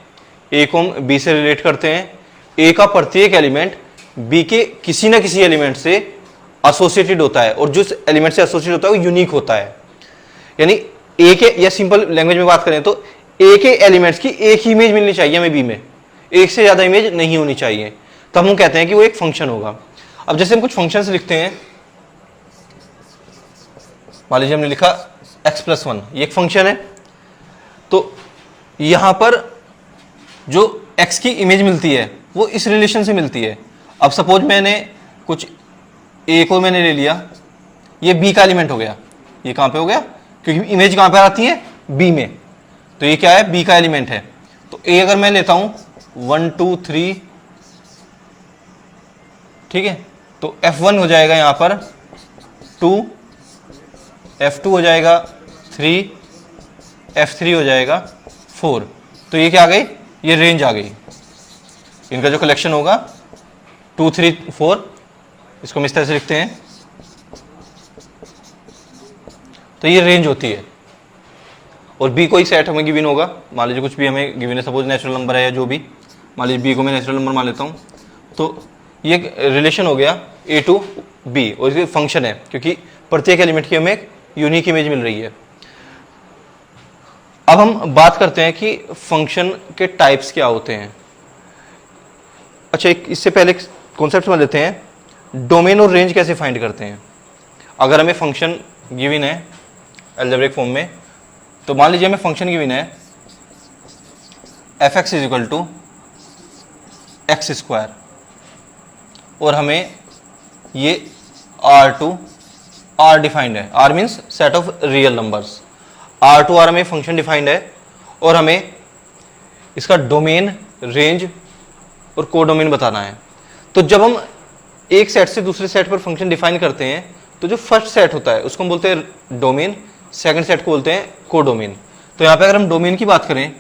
ए को हम बी से रिलेट करते हैं, ए का प्रत्येक एलिमेंट बी के किसी ना किसी एलिमेंट से एसोसिएटेड होता है, और जिस एलिमेंट से एसोसिएटेड होता है वो यूनिक होता है। यानी ए के, या सिंपल लैंग्वेज में बात करें तो ए के एलिमेंट्स की एक ही इमेज मिलनी चाहिए हमें बी में, एक से ज्यादा इमेज नहीं होनी चाहिए, तब हम कहते हैं कि वो एक फंक्शन होगा। अब जैसे हम कुछ फंक्शंस लिखते हैं, मान लीजिए हमने लिखा x+1, ये एक फंक्शन है। तो यहां पर जो x की इमेज मिलती है वो इस रिलेशन से मिलती है। अब सपोज मैंने कुछ a को मैंने ले लिया, ये b का एलिमेंट हो गया, ये कहां पे हो गया, क्योंकि इमेज कहां पे आती है, b में, तो ये क्या है, b का एलिमेंट है। तो a अगर मैं लेता हूं 1 2 3, ठीक है, तो f1 हो जाएगा यहां पर 2, f2 हो जाएगा 3, f3 हो जाएगा 4। तो ये क्या आ गई, ये रेंज आ गई, इनका जो कलेक्शन होगा 2 3 4। इसको हम इस तरह से लिखते हैं, तो ये रेंज होती है। और बी कोई सेट हमें गिवन होगा, मान लीजिए कुछ भी हमें गिवन है, सपोज नेचुरल नंबर है या जो भी, मान लीजिए बी को मैं नेचुरल नंबर मान लेता हूँ, तो ये एक रिलेशन हो गया ए टू बी, और इसके फंक्शन है क्योंकि प्रत्येक एलिमेंट की हमें एक यूनिक इमेज मिल रही है। अब हम बात करते हैं कि फंक्शन के टाइप्स क्या होते हैं। अच्छा, इससे पहले कॉन्सेप्ट समझ लेते हैं, डोमेन और रेंज कैसे फाइंड करते हैं। अगर हमें फंक्शन गिवन है अलजेब्रिक फॉर्म में, तो मान लीजिए हमें फंक्शन गिवन है F x is equal to x square, और हमें ये R डिफाइंड है, R means set of real numbers, R हमें फंक्शन डिफाइंड है, और हमें इसका डोमेन, रेंज और कोडोमेन बताना है। तो जब हम एक सेट से दूसरे सेट पर फंक्शन डिफाइन करते हैं, तो जो फर्स्ट सेट होता है उसको हम बोलते हैं डोमेन, सेकंड सेट को बोलते हैं कोडोमेन। तो यहां पे अगर हम डोमेन की बात करें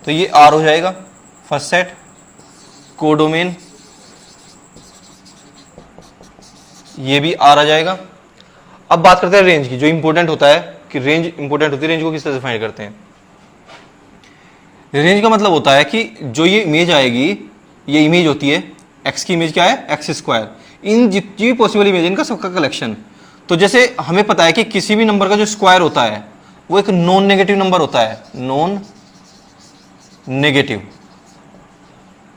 तो ये R हो जाएगा फर्स्ट सेट, कोडोमेन ये भी R आ जाएगा। अब बात करते हैं रेंज की, जो इंपॉर्टेंट होता है कि रेंज इंपॉर्टेंट होती है। रेंज को किस तरह से फाइंड करते हैं? रेंज का मतलब होता है कि जो ये इमेज आएगी, ये इमेज होती है एक्स की इमेज क्या है, एक्स स्क्वायर, इन जितनी भी पॉसिबल इमेज इनका सबका कलेक्शन। तो जैसे हमें पता है कि किसी भी नंबर का जो स्क्वायर होता है वो एक नॉन नेगेटिव नंबर होता है, नॉन नेगेटिव,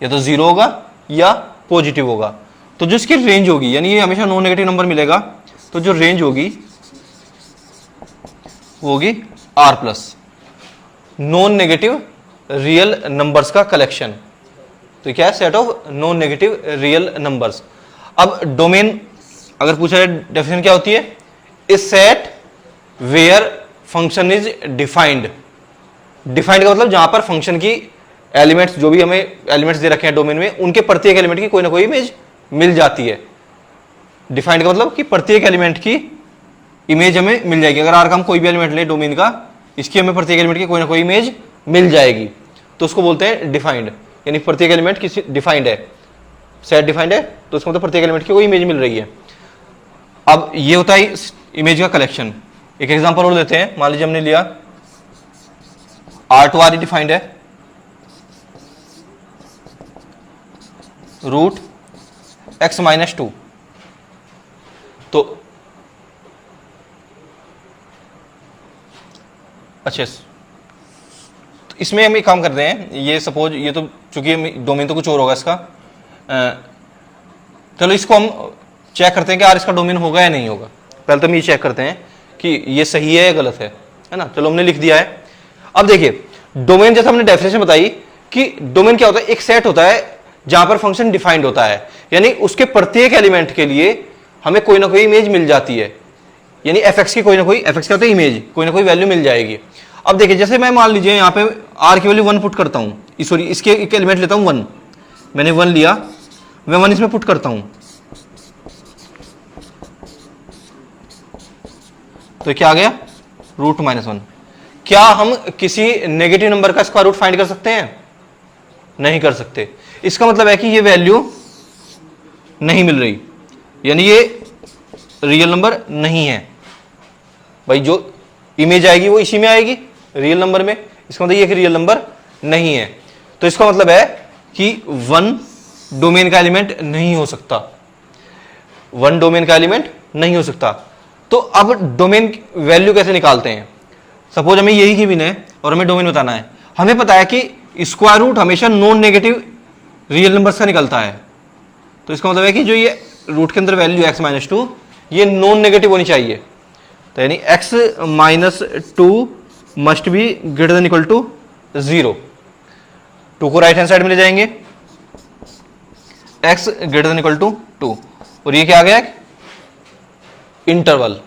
या तो जीरो होगा या पॉजिटिव होगा। तो जो इसकी रेंज होगी, यानी ये हमेशा नॉन नेगेटिव नंबर मिलेगा, तो जो रेंज होगी वो होगी R plus, non negative real numbers का कलेक्शन। तो क्या है, set of non negative real numbers. अब डोमेन अगर पूछा जाए डेफिनेशन क्या होती है, is set where function is defined. Defined का मतलब जहां पर फंक्शन की एलिमेंट्स, जो भी हमें एलिमेंट्स दे रखे हैं डोमेन में, उनके प्रत्येक एलिमेंट की कोई ना कोई इमेज मिल जाती है। डिफाइंड का मतलब कि प्रत्येक एलिमेंट की इमेज हमें मिल जाएगी। अगर आर का हम कोई भी एलिमेंट ले डोमेन का, इसकी हमें प्रत्येक एलिमेंट की कोई ना कोई इमेज मिल जाएगी, तो उसको बोलते हैं डिफाइंड। यानी प्रत्येक एलिमेंट किसी डिफाइंड है, सेट डिफाइंड है, तो उसका मतलब प्रत्येक एलिमेंट की कोई इमेज मिल रही है। अब ये होता है इमेज का कलेक्शन। एक एग्जांपल और लेते हैं, मान लीजिए हमने लिया R डिफाइंड है, रूट एक्स माइनस 2। तो अच्छा, तो इसमें हम एक काम करते हैं, ये सपोज ये तो चूंकि डोमेन तो कुछ और होगा इसका, चलो इसको हम चेक करते हैं कि यार इसका डोमेन होगा या नहीं होगा। पहले तो हम ये चेक करते हैं कि ये सही है या गलत है ना। चलो हमने लिख दिया है। अब देखिए डोमेन, जैसा हमने डेफिनेशन बताई कि डोमेन क्या होता है, एक सेट होता है जहां पर फंक्शन डिफाइंड होता है, यानी उसके प्रत्येक एलिमेंट के लिए हमें कोई ना कोई इमेज मिल जाती है, यानी एफ एक्स की कोई ना कोई, एफ एक्स क्या होता है, इमेज, कोई ना कोई वैल्यू मिल जाएगी। अब देखिए जैसे मैं मान लीजिए यहाँ पे आर की वैल्यू 1 पुट करता हूँ, सॉरी इसके एक एलिमेंट लेता हूँ 1, मैंने 1 लिया, मैं 1 इसमें पुट करता हूँ, तो क्या आ गया, रूट -1। क्या हम किसी नेगेटिव नंबर का स्क्वायर रूट फाइंड कर सकते हैं? नहीं कर सकते। इसका मतलब है कि ये वैल्यू नहीं मिल रही, यानी ये रियल नंबर नहीं है। भाई जो इमेज आएगी वो इसी में आएगी, रियल नंबर में। इसका मतलब ये कि रियल नंबर नहीं है। तो इसका मतलब है कि 1 डोमेन का एलिमेंट नहीं हो सकता, 1 डोमेन का एलिमेंट नहीं हो सकता। तो अब डोमेन वैल्यू कैसे निकालते हैं? सपोज हमें यही गिवन है और हमें डोमेन बताना है। हमें पता है कि स्क्वायर रूट हमेशा नॉन नेगेटिव रियल नंबर्स का निकलता है, तो इसका मतलब है कि जो ये रूट के अंदर वैल्यू x -2 ये नॉन नेगेटिव होनी चाहिए। तो यानी x -2 must be greater than equal to 0। 2 को राइट हैंड साइड में ले जाएंगे, x greater than equal to 2, और ये क्या आ गया, इंटरवल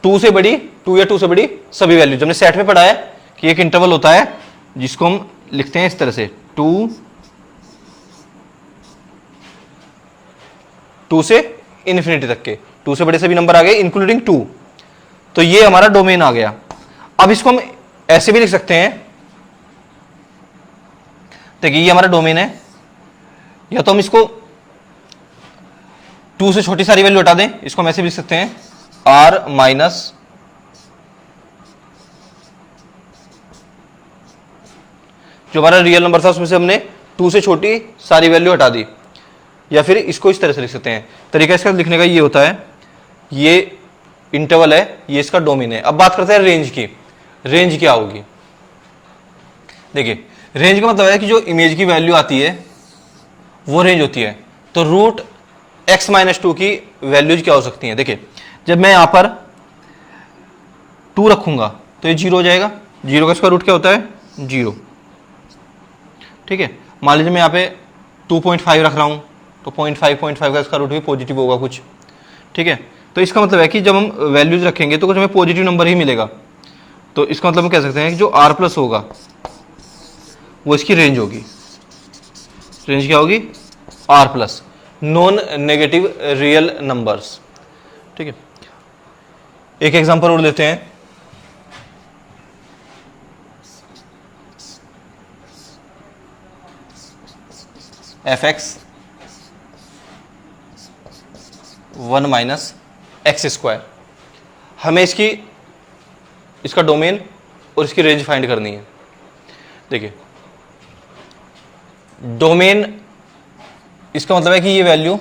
2 से बड़ी, 2 या 2 से बड़ी सभी वैल्यू। हमने सेट में पढ़ा है कि एक इंटरवल होता है जिसको हम लिखते हैं इस तरह से, 2 से इन्फिनिटी तक के, 2 से बड़े सभी नंबर आ गए इंक्लूडिंग 2। तो ये हमारा डोमेन आ गया। अब इसको हम ऐसे भी लिख सकते हैं, देखिए ये हमारा डोमेन है, या तो हम इसको 2 से छोटी सारी वैल्यू हटा दें, इसको हम ऐसे भी लिख सकते हैं r माइनस जो हमारा रियल नंबर था उसमें से हमने 2 से छोटी सारी वैल्यू हटा दी, या फिर इसको इस तरह से लिख सकते हैं। तरीका इसका लिखने का ये होता है, ये इंटरवल है, ये इसका डोमेन है। अब बात करते हैं रेंज की। रेंज क्या होगी? देखिए, रेंज का मतलब है कि जो इमेज की वैल्यू आती है वो रेंज होती है। तो रूट x माइनस 2 की वैल्यूज क्या हो सकती हैं? देखिए, जब मैं यहां पर 2 रखूंगा तो ये 0 हो जाएगा। 0 का स्क्वायर रूट क्या होता है? 0। ठीक है, मान लीजिए मैं यहाँ पे 2.5 रख रहा हूं तो 0.5 का स्क्वायर रूट भी पॉजिटिव होगा कुछ। ठीक है, तो इसका मतलब है कि जब हम वैल्यूज रखेंगे तो कुछ हमें पॉजिटिव नंबर ही मिलेगा। तो इसका मतलब हम कह सकते हैं कि जो r प्लस होगा वो इसकी रेंज होगी। रेंज क्या होगी? r plus, non negative real numbers. ठीक है, एक एग्जांपल और लेते हैं। fx 1 माइनस एक्स स्क्वायर, हमें इसका डोमेन और इसकी रेंज फाइंड करनी है। देखिए, डोमेन इसका मतलब है कि ये वैल्यू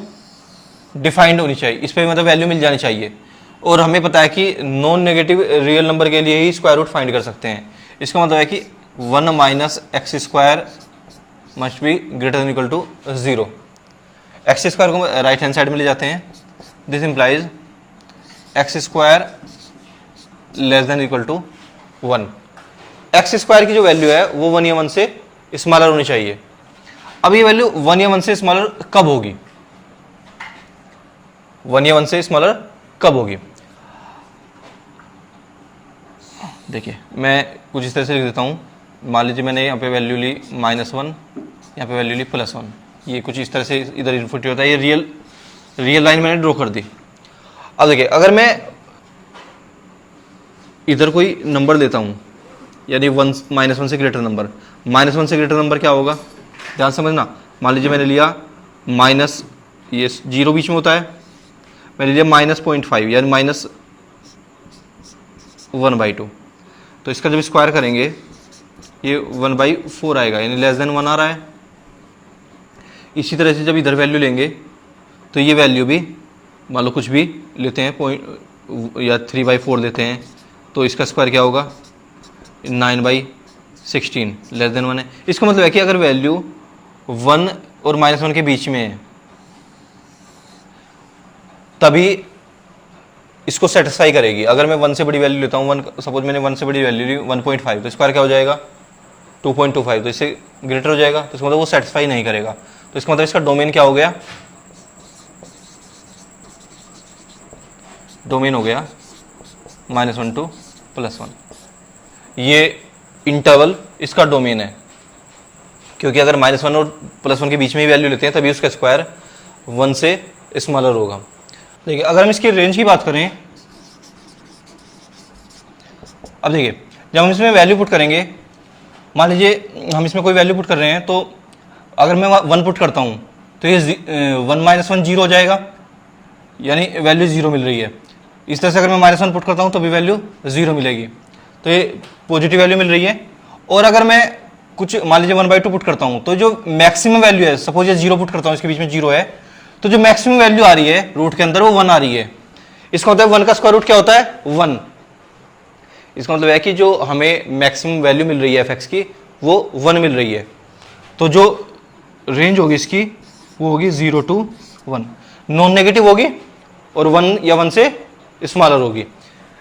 डिफाइंड होनी चाहिए, इस पर मतलब वैल्यू मिल जानी चाहिए, और हमें पता है कि नॉन नेगेटिव रियल नंबर के लिए ही स्क्वायर रूट फाइंड कर सकते हैं। इसका मतलब है कि 1 minus x square must be greater than equal to 0। X square को राइट हैंड साइड में ले जाते हैं, this implies x square less than equal to 1। X square की जो वैल्यू है वो 1 या 1 से स्मॉलर होनी चाहिए। अब ये वैल्यू 1 या 1 से स्मॉलर कब होगी? 1 या 1 से स्मॉलर कब होगी? देखिए, मैं कुछ इस तरह से लिख देता हूँ। मान लीजिए मैंने यहाँ पे वैल्यू ली -1, यहाँ पे वैल्यू ली +1। ये कुछ इस तरह से इधर इनपुट होता है, ये रियल लाइन मैंने ड्रॉ कर दी। अब देखिए, अगर मैं इधर कोई नंबर देता हूँ, यानी -1 से ग्रेटर नंबर, -1 से ग्रेटर नंबर क्या होगा? ध्यान समझना। मान लीजिए मैंने लिया माइनस, ये 0 बीच में होता है, मैंने लिया -0.5 यानी -1/2। तो इसका जब स्क्वायर करेंगे ये 1/4 आएगा, यानी लेस देन 1 आ रहा है। इसी तरह से जब इधर वैल्यू लेंगे तो ये वैल्यू भी मान लो कुछ भी लेते हैं, पॉइंट या 3/4 देते हैं, तो इसका स्क्वायर क्या होगा? 9/16 लेस देन 1 है। इसका मतलब है कि अगर वैल्यू 1 और -1 के बीच में है तभी इसको सेटिस्फाई करेगी। अगर मैं 1 से बड़ी वैल्यू लेता हूँ, सपोज मैंने 1 से बड़ी वैल्यू ली 1.5, तो स्क्वायर क्या हो जाएगा? 2.25, तो इससे ग्रेटर हो जाएगा, तो इसका मतलब वो सेटिस्फाई नहीं करेगा। तो इसका मतलब इसका डोमेन क्या हो गया? डोमेन हो गया -1 to +1। ये इंटरवल इसका डोमेन है, क्योंकि अगर -1 और +1 के बीच में ही वैल्यू लेते हैं तभी उसका स्क्वायर 1 से स्मॉलर होगा। देखिए, अगर हम इसकी रेंज की बात करें, अब देखिए जब हम इसमें वैल्यू पुट करेंगे, मान लीजिए हम इसमें कोई वैल्यू पुट कर रहे हैं, तो अगर मैं 1 पुट करता हूँ तो ये 1 - 1 0 हो जाएगा, यानी वैल्यू 0 मिल रही है। इस तरह से अगर मैं -1 पुट करता हूँ तो भी वैल्यू 0 मिलेगी, तो ये पॉजिटिव वैल्यू मिल रही है। और अगर मैं कुछ मान लीजिए 1/2 पुट करता हूँ तो जो मैक्सिमम वैल्यू है, सपोज ये 0 पुट करता हूँ, इसके बीच में 0 है, तो जो मैक्सिमम वैल्यू आ रही है रूट के अंदर वो 1 आ रही है। इसका मतलब 1 का स्क्वायर रूट क्या होता है? 1। इसका मतलब है कि जो हमें मैक्सिमम वैल्यू मिल रही है fx की वो 1 मिल रही है। तो जो रेंज होगी इसकी वो होगी 0 to 1, नॉन नेगेटिव होगी और 1 या 1 से स्मॉलर होगी।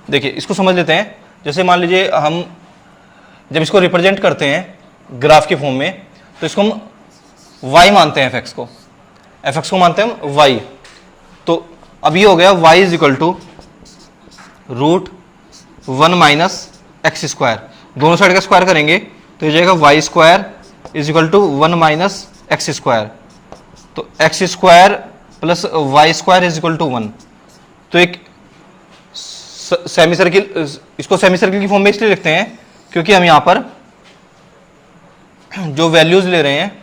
देखिए, इसको समझ लेते हैं। जैसे मान लीजिए हम जब इसको रिप्रेजेंट करते हैं ग्राफ के फॉर्म में, तो इसको हम y मानते हैं, fx को मानते हैं हम y। तो अब ये हो गया y is equal to √1 minus x square. दोनों साइड का स्क्वायर करेंगे तो ये जाएगा y square is equal to 1 minus x square. तो x square plus y square is equal to 1। तो एक सेमी सर्किल, इसको सेमी सर्किल की फॉर्म में इसलिए लिखते हैं क्योंकि हम यहां पर जो वैल्यूज ले रहे हैं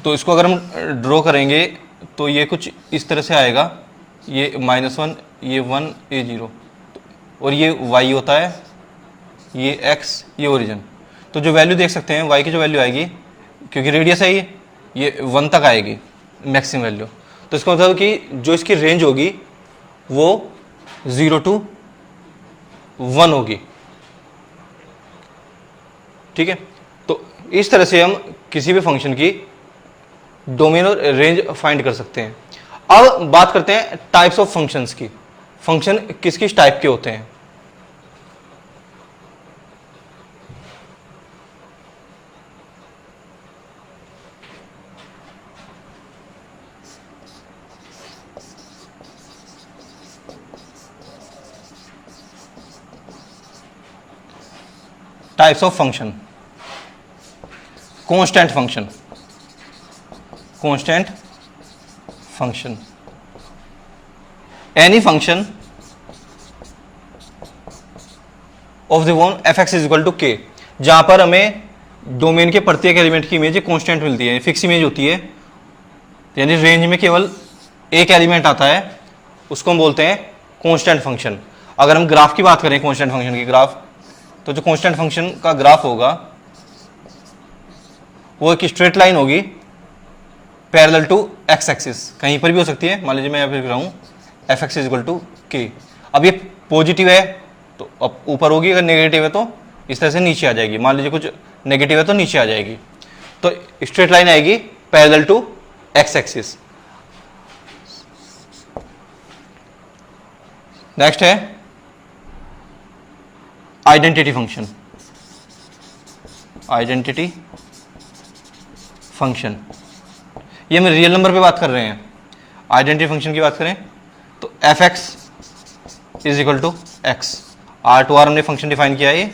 तो इसको अगर हम ड्रॉ करेंगे तो ये कुछ इस तरह से आएगा, ये -1, ये 1, ये 0, और ये y होता है, ये x, ये ओरिजिन। तो जो वैल्यू देख सकते हैं y की जो वैल्यू आएगी, क्योंकि रेडियस है ये 1 तक आएगी मैक्सिमम वैल्यू। तो इसका मतलब कि जो इसकी रेंज होगी वो 0 to 1 होगी। ठीक है, तो इस तरह से हम किसी भी फंक्शन की डोमेन और रेंज फाइंड कर सकते हैं। अब बात करते हैं टाइप्स ऑफ फंक्शंस की। फंक्शन किस किस टाइप के होते हैं। Types of function. Constant function, constant function, any function of the form f(x) = k, जहां पर हमें डोमेन के प्रत्येक एलिमेंट की इमेज कांस्टेंट मिलती है, फिक्स इमेज होती है, यानी रेंज में केवल एक एलिमेंट आता है, उसको हम बोलते हैं कांस्टेंट फंक्शन। अगर हम ग्राफ की बात करें, कांस्टेंट फंक्शन की ग्राफ, तो जो कांस्टेंट फंक्शन का ग्राफ होगा वो एक स्ट्रेट लाइन होगी पैरेलल टू x एक्सिस, कहीं पर भी हो सकती है। मान लीजिए मैं यहाँ पे लिख रहा हूँ f(x) = k। अब ये पॉजिटिव है तो अब ऊपर होगी, अगर नेगेटिव है तो इस तरह से नीचे आ जाएगी। मान लीजिए कुछ नेगेटिव है तो नीचे आ जाएगी। तो स्ट्रेट लाइन आएगी parallel to x axis. Next है आइडेंटिटी फंक्शन। आइडेंटिटी फंक्शन, ये हम रियल नंबर पे बात कर रहे हैं। आइडेंटिटी फंक्शन की बात करें तो f(x) = x, R2R हमने फंक्शन डिफाइन किया है ये।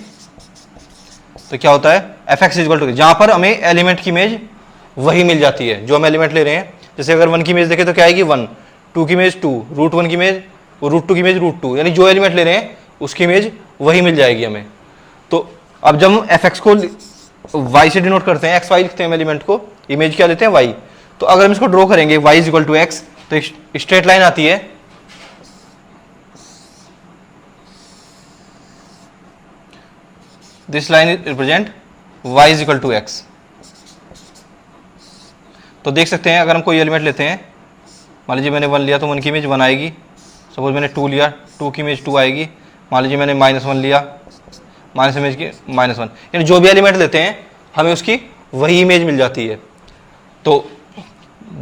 तो क्या होता है f(x) = जहां पर हमें एलिमेंट की इमेज वही मिल जाती है जो हम एलिमेंट ले रहे हैं। जैसे अगर 1 की इमेज देखें तो क्या आएगी 1, 2 की इमेज 2, √1 की इमेज, √2 की इमेज √2, यानी जो एलिमेंट ले रहे हैं उसकी इमेज वही मिल जाएगी हमें। तो अब जब हम f(x) को y से डिनोट करते हैं, xy लिखते हैं एलिमेंट को, इमेज क्या लेते हैं y। तो अगर हम इसको ड्रॉ करेंगे y = x, तो स्ट्रेट लाइन आती है this line represent y = x। तो देख सकते हैं अगर हम कोई एलिमेंट लेते हैं, मान लीजिए मैंने 1 लिया तो 1 की इमेज 1 आएगी। सपोज मैंने 2 लिया, 2 की इमेज 2 आएगी। मान लीजिए मैंने -1 लिया, माइनस इमेज की -1, यानी जो भी एलिमेंट लेते हैं हमें उसकी वही इमेज मिल जाती है। तो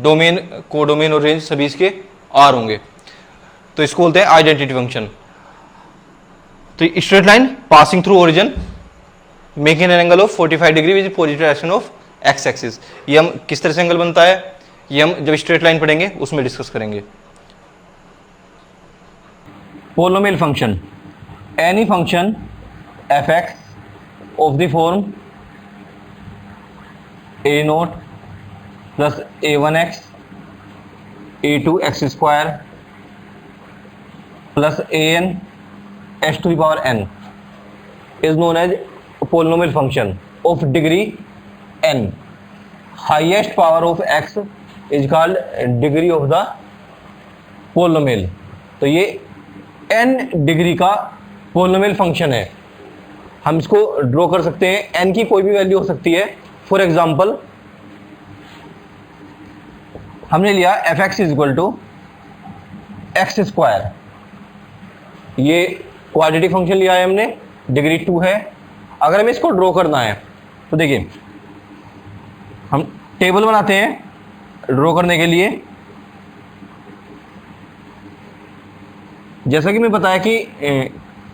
डोमेन, कोडोमेन और रेंज सभी इसके R होंगे। तो इसको बोलते हैं आइडेंटिटी फंक्शन। तो straight line passing through origin making an angle of 45 degree with positive direction of x axis. ये हम किस तरह से एंगल बनता है ये हम जब स्ट्रेट लाइन पढ़ेंगे उसमें डिस्कस करेंगे। Polynomial function, any function f(x) of the form a0 plus a1x a2x² plus an x to the power n is known as polynomial function of degree n. Highest power of x is called degree of the polynomial. तो ये n degree का polynomial function है। हम इसको draw कर सकते हैं, n की कोई भी वैल्यू हो सकती है। फॉर एग्जाम्पल हमने लिया f(x) = x², ये क्वाड्रेटिक फंक्शन लिया है हमने, डिग्री 2 है। अगर हमें इसको ड्रॉ करना है तो देखिए हम टेबल बनाते हैं ड्रॉ करने के लिए। जैसा कि मैं बताया कि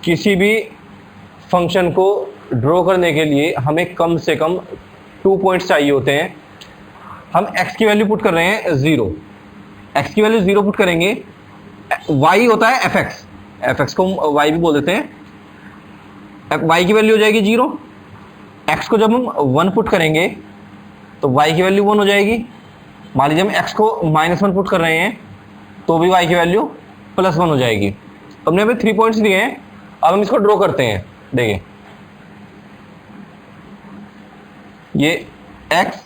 किसी भी फंक्शन को ड्रॉ करने के लिए हमें कम से कम 2 पॉइंट्स चाहिए होते हैं। हम x की वैल्यू पुट कर रहे हैं 0, x की वैल्यू 0 पुट करेंगे। y होता है f(x) को हम y भी बोल देते हैं। y की वैल्यू हो जाएगी 0। x को जब हम 1 पुट करेंगे तो y की वैल्यू 1 हो जाएगी। मान लीजिए हम x को -1 पुट कर रहे हैं तो भी y की वैल्यू +1 हो जाएगी। तो हमने हमें 3 पॉइंट्स दिए हैं, अब हम इसको ड्रॉ करते हैं। देखिए ये x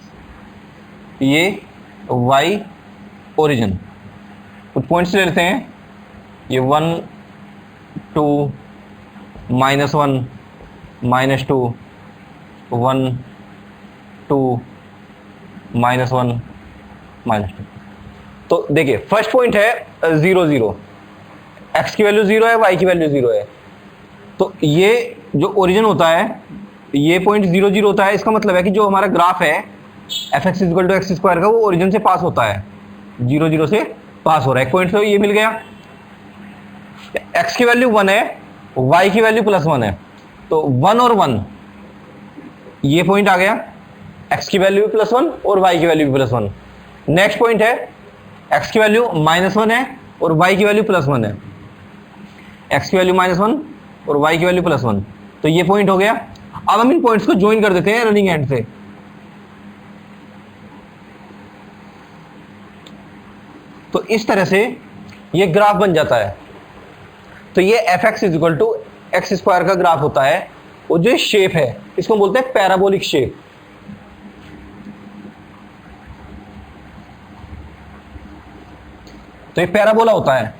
ये y ओरिजिन। कुछ पॉइंट्स ले लेते हैं, ये 1 2 -1 -2 1 2 -1 -2। तो देखिए फर्स्ट पॉइंट है 0 0, x की वैल्यू 0 है, y की वैल्यू 0 है। तो ये जो ओरिजिन होता है ये पॉइंट 0 0 होता है। इसका मतलब है कि जो हमारा ग्राफ है F x equal to x square का, वो ओरिजिन से पास होता है, 0 0 से पास हो रहा है। एक पॉइंट तो ये मिल गया। x की वैल्यू 1 है, y की वैल्यू +1 है, तो 1 और 1 ये पॉइंट आ गया। x की वैल्यू भी +1 और y की वैल्यू भी +1। नेक्स्ट पॉइंट है x की वैल्यू -1 है और y की वैल्यू +1 है। x की वैल्यू -1 और y की वैल्यू +1, तो ये पॉइंट हो गया। अब हम इन पॉइंट्स को ज्वाइन कर देते हैं रनिंग एंड से। तो इस तरह से ये ग्राफ बन जाता है। तो ये f x equal to x square का ग्राफ होता है। वो जो शेप है इसको बोलते हैं पैराबोलिक शेप। तो ये पैराबोला होता है।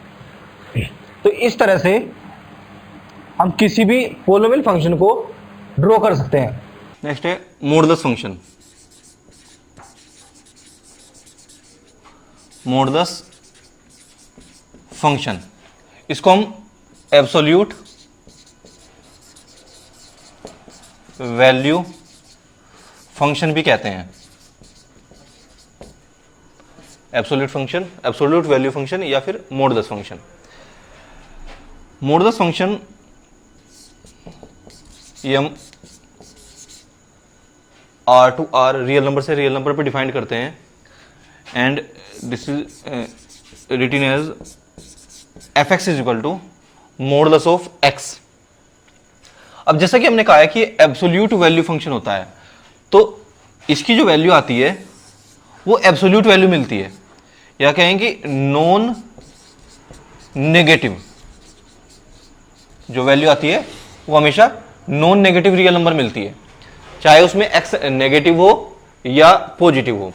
तो इस तरह से हम किसी भी पोलिनोमियल फंक्शन को ड्रॉ कर सकते हैं। नेक्स्ट है मॉडुलस फंक्शन। मॉडुलस फंक्शन, इसको हम एब्सोल्यूट वैल्यू फंक्शन भी कहते हैं। Absolute function, absolute value function या फिर मॉडुलस फंक्शन। मॉडुलस फंक्शन ये हम R to R real number से रियल नंबर पे डिफाइन करते हैं। And this is written as f x is equal to modulus of x. अब जैसा कि हमने कहा है कि एब्सोल्यूट वैल्यू फंक्शन होता है, तो इसकी जो वैल्यू आती है वो एब्सोल्यूट वैल्यू मिलती है, या कहेंगे नॉन नेगेटिव जो वैल्यू आती है वो हमेशा नॉन नेगेटिव रियल नंबर मिलती है, चाहे उसमें एक्स नेगेटिव हो या पॉजिटिव हो।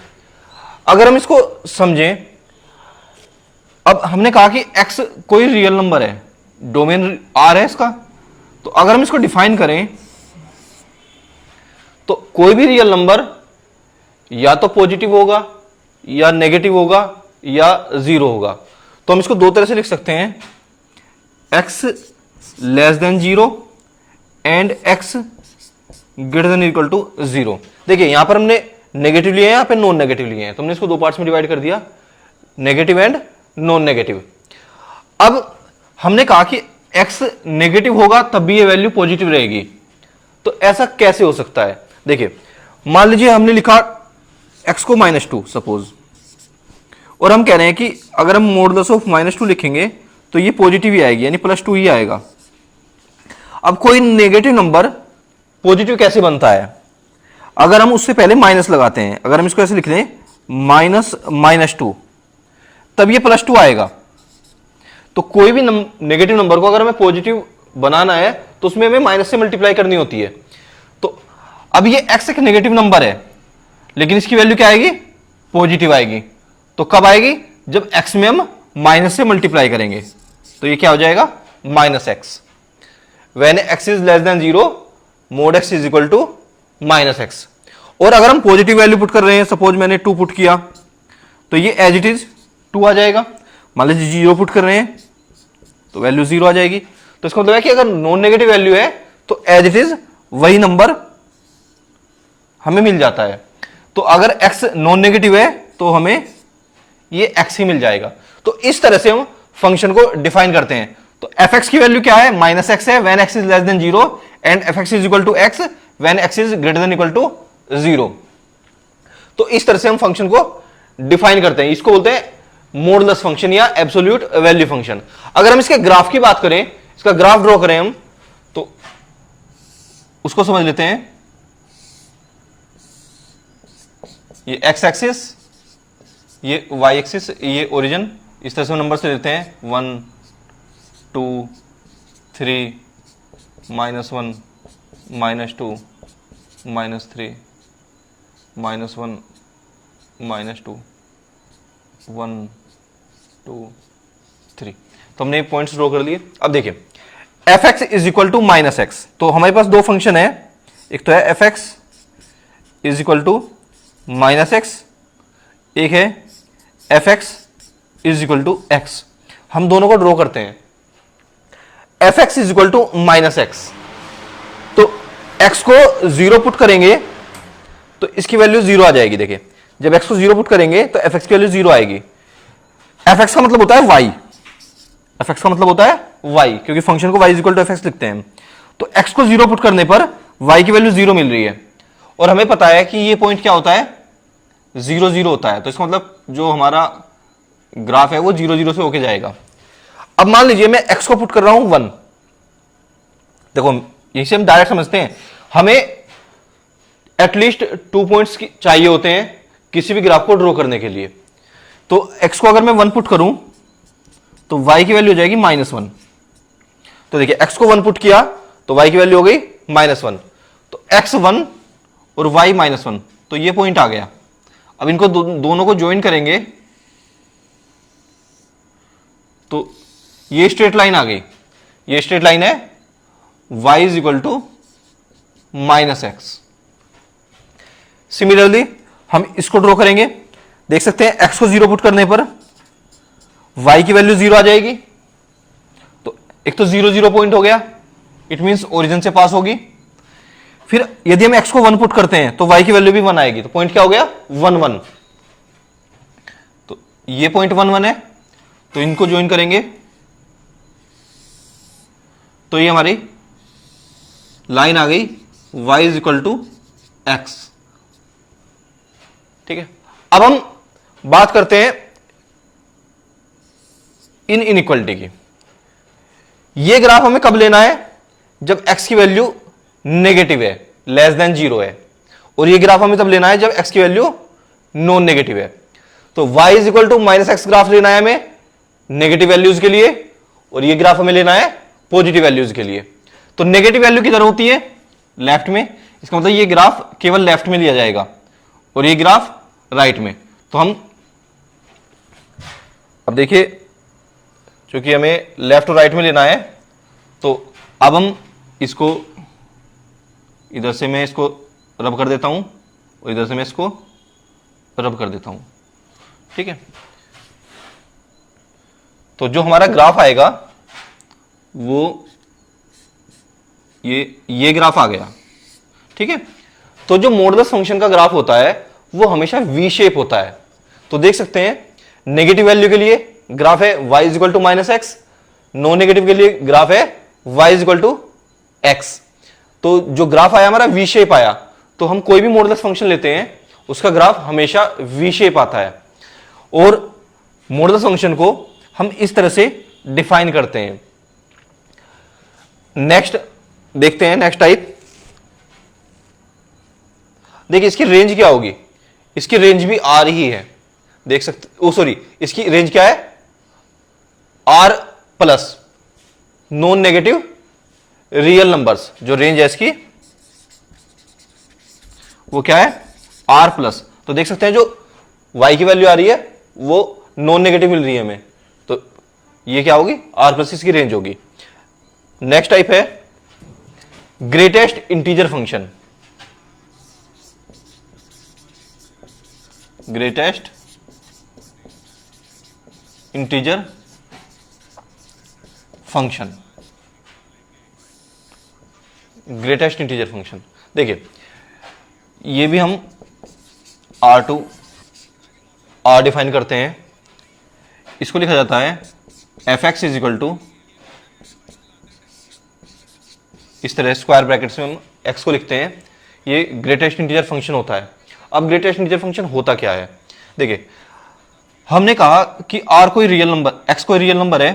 अगर हम इसको समझें, अब हमने कहा कि एक्स कोई रियल नंबर है, डोमेन आर है इसका। तो अगर हम इसको डिफाइन करें तो कोई भी रियल नंबर या तो पॉजिटिव होगा या नेगेटिव होगा या जीरो होगा। तो हम इसको दो तरह से लिख सकते हैं, x less than zero and x greater than equal to zero. देखिए यहां पर हमने नेगेटिव लिए हैं, यहां पे नॉन नेगेटिव लिए हैं, तो हमने इसको दो पार्ट्स में डिवाइड कर दिया, नेगेटिव एंड नॉन नेगेटिव। अब हमने कहा कि x नेगेटिव होगा तब भी ये वैल्यू पॉजिटिव रहेगी। तो ऐसा कैसे हो सकता है? देखिए मान लीजिए हमने लिखा x को -2 सपोज, और हम कह रहे हैं कि अगर हम मॉडुलस ऑफ -2 लिखेंगे तो ये पॉजिटिव ही आएगी, यानी +2 ही आएगा। अब कोई नेगेटिव नंबर पॉजिटिव कैसे बनता है? अगर हम उससे पहले माइनस लगाते हैं, अगर हम इसको ऐसे लिख लें -2, तब ये +2 आएगा। तो कोई भी नेगेटिव नंबर को अगर हमें पॉजिटिव बनाना है तो उसमें हमें माइनस से मल्टीप्लाई करनी होती है। तो अब ये x एक नेगेटिव नंबर है, लेकिन इसकी वैल्यू क्या आएगी? पॉजिटिव आएगी। तो कब आएगी? जब x में हम माइनस से मल्टीप्लाई करेंगे। तो ये क्या हो जाएगा? -x। When x is less than 0 mod x is equal to -x। और अगर हम पॉजिटिव वैल्यू पुट कर रहे हैं, सपोज मैंने 2 पुट किया, तो ये एज इट इज 2 आ जाएगा। मान लीजिए 0 पुट कर रहे हैं तो वैल्यू 0 आ जाएगी। तो इसका मतलब है कि अगर नॉन नेगेटिव वैल्यू है तो एज इट इज वही नंबर हमें मिल जाता है। तो अगर x नॉन नेगेटिव है तो हमें ये x ही मिल जाएगा। तो इस तरह से हम फंक्शन को डिफाइन करते हैं। तो f(x) की वैल्यू क्या है? -x है when x is less than 0 and f(x) is equal to x when x is greater than equal to 0। तो इस तरह से हम फंक्शन को डिफाइन करते हैं। इसको बोलते हैं मॉडुलस फंक्शन या एब्सोल्यूट वैल्यू फंक्शन। अगर हम इसके ग्राफ की बात करें, इसका ग्राफ ड्रॉ करें हम, तो उसको समझ लेते हैं। ये x एक्सिस, ये y एक्सिस, ये ओरिजिन। इस तरह से हम नंबर से लेते हैं 1 2 3 -1 -2 -3 -1 -2 1 2 3। तो हमने पॉइंट्स ड्रॉ कर लिए। अब देखिए f x is equal to -x, तो हमारे पास दो फंक्शन है, एक तो है F x is equal to -x, एक है F x is equal to x। हम दोनों को ड्रॉ करते हैं। F x is equal to -x, तो x को 0 पुट करेंगे तो इसकी वैल्यू 0 आ जाएगी। देखिए जब x को 0 पुट करेंगे तो एफ एक्स की वैल्यू 0 आएगी। एफ एक्स का मतलब होता है y, एफ एक्स का मतलब होता है y, क्योंकि फंक्शन को y equal to f x लिखते हैं। तो x को 0 पुट करने पर y की वैल्यू 0 मिल रही है, और हमें पता है कि ये पॉइंट क्या होता है, 0 0 होता है। तो इसका मतलब जो हमारा ग्राफ है वो 0 0 से होके जाएगा। अब मान लीजिए मैं x को पुट कर रहा हूं 1, देखो यहीं से हम डायरेक्ट समझते हैं, हमें एटलीस्ट 2 पॉइंट्स चाहिए होते हैं किसी भी ग्राफ को ड्रॉ करने के लिए। तो x को अगर मैं 1 पुट करूं तो y की वैल्यू हो जाएगी -1। तो देखिए x को 1 पुट किया तो y की वैल्यू हो गई -1, तो x1 और y -1, तो ये पॉइंट आ गया। अब इनको दोनों को ज्वाइन करेंगे तो ये स्ट्रेट लाइन आ गई। ये स्ट्रेट लाइन है y is equal to -x। Similarly हम इसको ड्रॉ करेंगे, देख सकते हैं x को 0 पुट करने पर y की वैल्यू 0 आ जाएगी। तो एक तो 0 0 पॉइंट हो गया, इट मींस ओरिजिन से पास होगी। फिर यदि हम x को 1 पुट करते हैं तो y की वैल्यू भी 1 आएगी, तो पॉइंट क्या हो गया 1 1। तो ये पॉइंट 1 1 है, तो इनको ज्वाइन करेंगे तो ये हमारी लाइन आ गई y is equal to x। ठीक है, अब हम बात करते हैं इन इनइक्वालिटी की। ये ग्राफ हमें कब लेना है, जब x की वैल्यू नेगेटिव है, लेस देन 0 है, और ये ग्राफ हमें तब लेना है जब x की वैल्यू नॉन नेगेटिव है। तो y is equal to -x graph लेना है हमें नेगेटिव वैल्यूज के लिए, और ये ग्राफ हमें लेना है पॉजिटिव वैल्यूज के लिए। तो नेगेटिव वैल्यू किधर होती है, लेफ्ट में, इसका मतलब ये ग्राफ केवल लेफ्ट में लिया जाएगा और ये ग्राफ राइट में। तो हम अब देखिए क्योंकि हमें लेफ्ट और राइट में लेना है, तो अब हम इसको इधर से मैं इसको रब कर देता हूं और इधर से मैं इसको रब कर देता हूं। ठीक है, तो जो हमारा ग्राफ आएगा वो ये ग्राफ आ गया। ठीक है, तो जो मॉडुलस फंक्शन का ग्राफ होता है वो हमेशा वी शेप होता है। तो देख सकते हैं नेगेटिव वैल्यू के लिए ग्राफ है y is equal to -x, non negative के लिए ग्राफ है y is equal to x। तो जो ग्राफ आया हमारा वी शेप आया, तो हम कोई भी मॉडुलस फंक्शन लेते हैं उसका ग्राफ हमेशा वी शेप आता है। और मॉडुलस फंक्शन को हम इस तरह से डिफाइन करते हैं। नेक्स्ट देखते हैं, नेक्स्ट टाइप। देखिए इसकी रेंज क्या होगी, इसकी रेंज भी आर ही है, देख सकते, ओ सॉरी, इसकी रेंज क्या है, R plus non negative real numbers. जो रेंज है इसकी वो क्या है, आर प्लस। तो देख सकते हैं जो y की वैल्यू आ रही है वो नॉन नेगेटिव मिल रही है हमें, तो ये क्या होगी, आर प्लस इसकी रेंज होगी। नेक्स्ट टाइप है greatest integer function. Greatest integer function, greatest integer function. देखिए ये भी हम R2 R डिफाइन करते हैं। इसको लिखा जाता है F x is equal to, इस तरह स्क्वायर ब्रैकेट्स में हम x को लिखते हैं, ये ग्रेटेस्ट इंटीजर फंक्शन होता है। अब ग्रेटेस्ट इंटीजर फंक्शन होता क्या है, देखिए हमने कहा कि r कोई रियल नंबर, x कोई रियल नंबर है,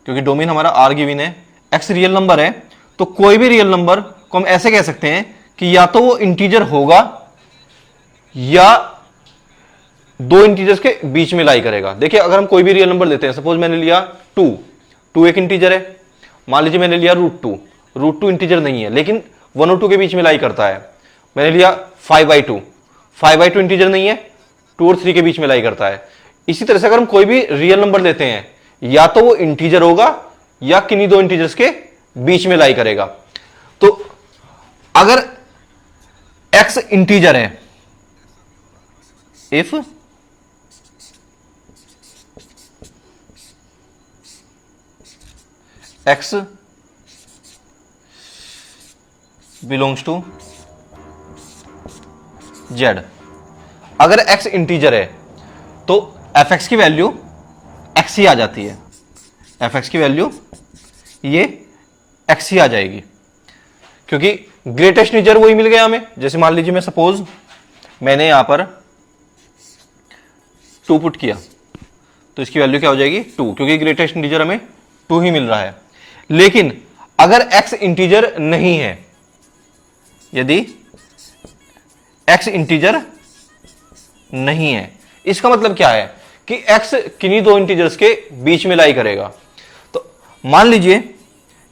क्योंकि डोमेन हमारा r गिवन है, x रियल नंबर है, तो कोई भी रियल नंबर को हम ऐसे कह सकते हैं कि या तो वो इंटीजर होगा या दो इंटीजर्स के बीच में लाई करेगा। देखिए अगर हम कोई भी रियल नंबर लेते हैं, सपोज मैंने लिया 2 एक इंटीजर है, मान लीजिए मैंने लिया रूट टू इंटीजर नहीं है लेकिन 1 और 2 के बीच में लाई करता है। मैंने लिया 5/2 इंटीजर नहीं है, 2 और 3 के बीच में लाई करता है। इसी तरह से अगर हम कोई भी रियल नंबर लेते हैं या तो वो इंटीजर होगा या किन्हीं दो इंटीजर्स के बीच में लाई करेगा। तो अगर x इंटीजर है, if x belongs to z, अगर x इंटीजर है तो fx की वैल्यू x ही आ जाती है, fx की वैल्यू ये x ही आ जाएगी, क्योंकि ग्रेटेस्ट इंटीजर वही मिल गया हमें। जैसे मान लीजिए मैं सपोज मैंने यहां पर 2 पुट किया तो इसकी वैल्यू क्या हो जाएगी 2, क्योंकि ग्रेटेस्ट इंटीजर हमें 2 ही मिल रहा है। लेकिन अगर x इंटीजर नहीं है, यदि x इंटीजर नहीं है, इसका मतलब क्या है कि x किन्हीं दो इंटीजर्स के बीच में लाई करेगा। तो मान लीजिए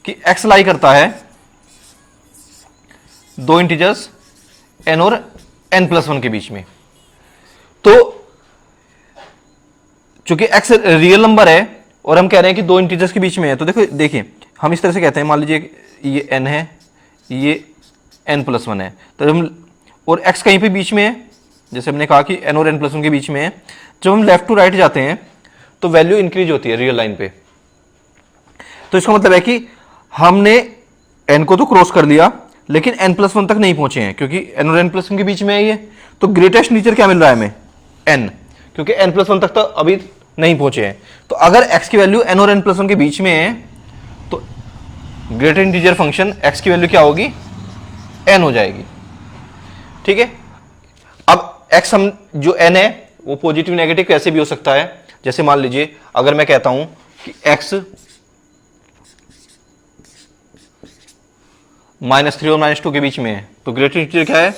कि x लाई करता है दो इंटीजर्स n और n+1 के बीच में। तो चूंकि x रियल नंबर है और हम कह रहे हैं कि दो इंटीजर्स के बीच में है, तो देखो देखिए हम इस तरह से कहते हैं, मान लीजिए ये n है, ये n+1 है, तो हम और x कहीं पे बीच में है, जैसे हमने कहा कि n और n+1 के बीच में है। जब हम लेफ्ट टू राइट जाते हैं तो वैल्यू इंक्रीज होती है रियल लाइन पे। तो इसका मतलब है कि हमने n को तो क्रॉस कर लिया लेकिन n+1 तक नहीं पहुंचे हैं, क्योंकि n और n+1 के बीच में है ये। तो ग्रेटेस्ट इंटीजर क्या मिल रहा है हमें n, क्योंकि n+1 तक तो अभी नहीं पहुंचे हैं। तो अगर x की वैल्यू n और n+1 के बीच में है तो ग्रेटेस्ट इंटीजर फंक्शन x की वैल्यू क्या होगी n हो जाएगी। ठीक है, अब x हम जो n है वो पॉजिटिव नेगेटिव कैसे भी हो सकता है। जैसे मान लीजिए अगर मैं कहता हूं कि x -3 और -2 के बीच में है तो ग्रेटेस्ट इंटीजर क्या है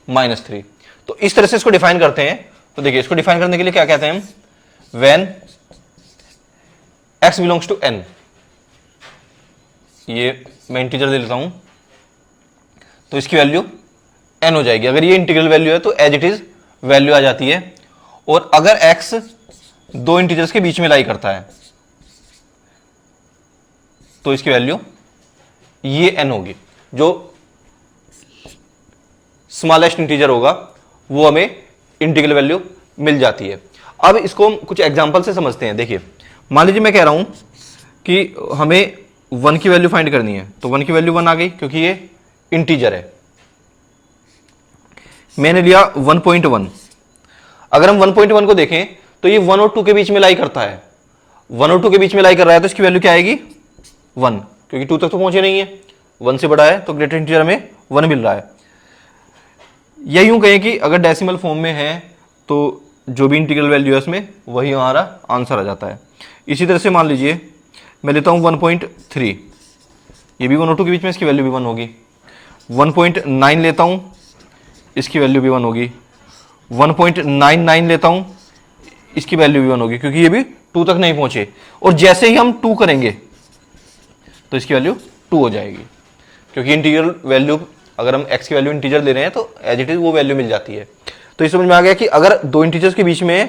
-3। तो इस तरह से इसको डिफाइन करते हैं। तो देखिए इसको डिफाइन करने के लिए क्या कहते हैं हम, when x belongs to n, ये मैं इंटीजर दे लेता हूं तो इसकी वैल्यू n हो जाएगी। अगर ये इंटीग्रल वैल्यू है तो एज इट इज वैल्यू आ जाती है। और अगर x दो इंटीजर्स के बीच में लाई करता है तो इसकी वैल्यू ये n होगी, जो स्मॉलेस्ट इंटीजर होगा वो हमें इंटीग्रल वैल्यू मिल जाती है। अब इसको हम कुछ एग्जांपल से समझते हैं। देखिए मान लीजिए मैं कह रहा हूं कि हमें 1 की वैल्यू फाइंड करनी है, तो 1 की वैल्यू 1 आ गई क्योंकि ये इंटीजर है। मैंने लिया 1.1। अगर हम 1.1 को देखें तो ये 1 और 2 के बीच में लाई करता है, 1 और 2 के बीच में लाई कर रहा है तो इसकी वैल्यू क्या आएगी 1, क्योंकि 2 तक तो पहुंचे नहीं है, 1 से बड़ा है तो ग्रेटर इंटीजर हमें 1 मिल रहा है। या यूं कहें कि अगर डेसिमल फॉर्म में है तो जो भी इंटीग्रल वैल्यू है उसमें वही हमारा आंसर आ जाता है। इसी तरह से मान लीजिए मैं लेता हूं 1.3, ये भी 1 और 2 के बीच में, इसकी वैल्यू भी 1 होगी। 1.9 लेता हूं, इसकी वैल्यू भी 1 होगी। 1.99 लेता हूं, इसकी वैल्यू भी 1 होगी, क्योंकि ये भी 2 तक नहीं पहुंचे। और जैसे ही हम 2 करेंगे तो इसकी वैल्यू 2 हो जाएगी, क्योंकि इंटीग्रल वैल्यू अगर हम x की वैल्यू इंटीजर ले रहे हैं तो एज इट इज वो वैल्यू मिल जाती है। तो इस समझ में आ गया कि अगर दो इंटीजर्स के बीच में है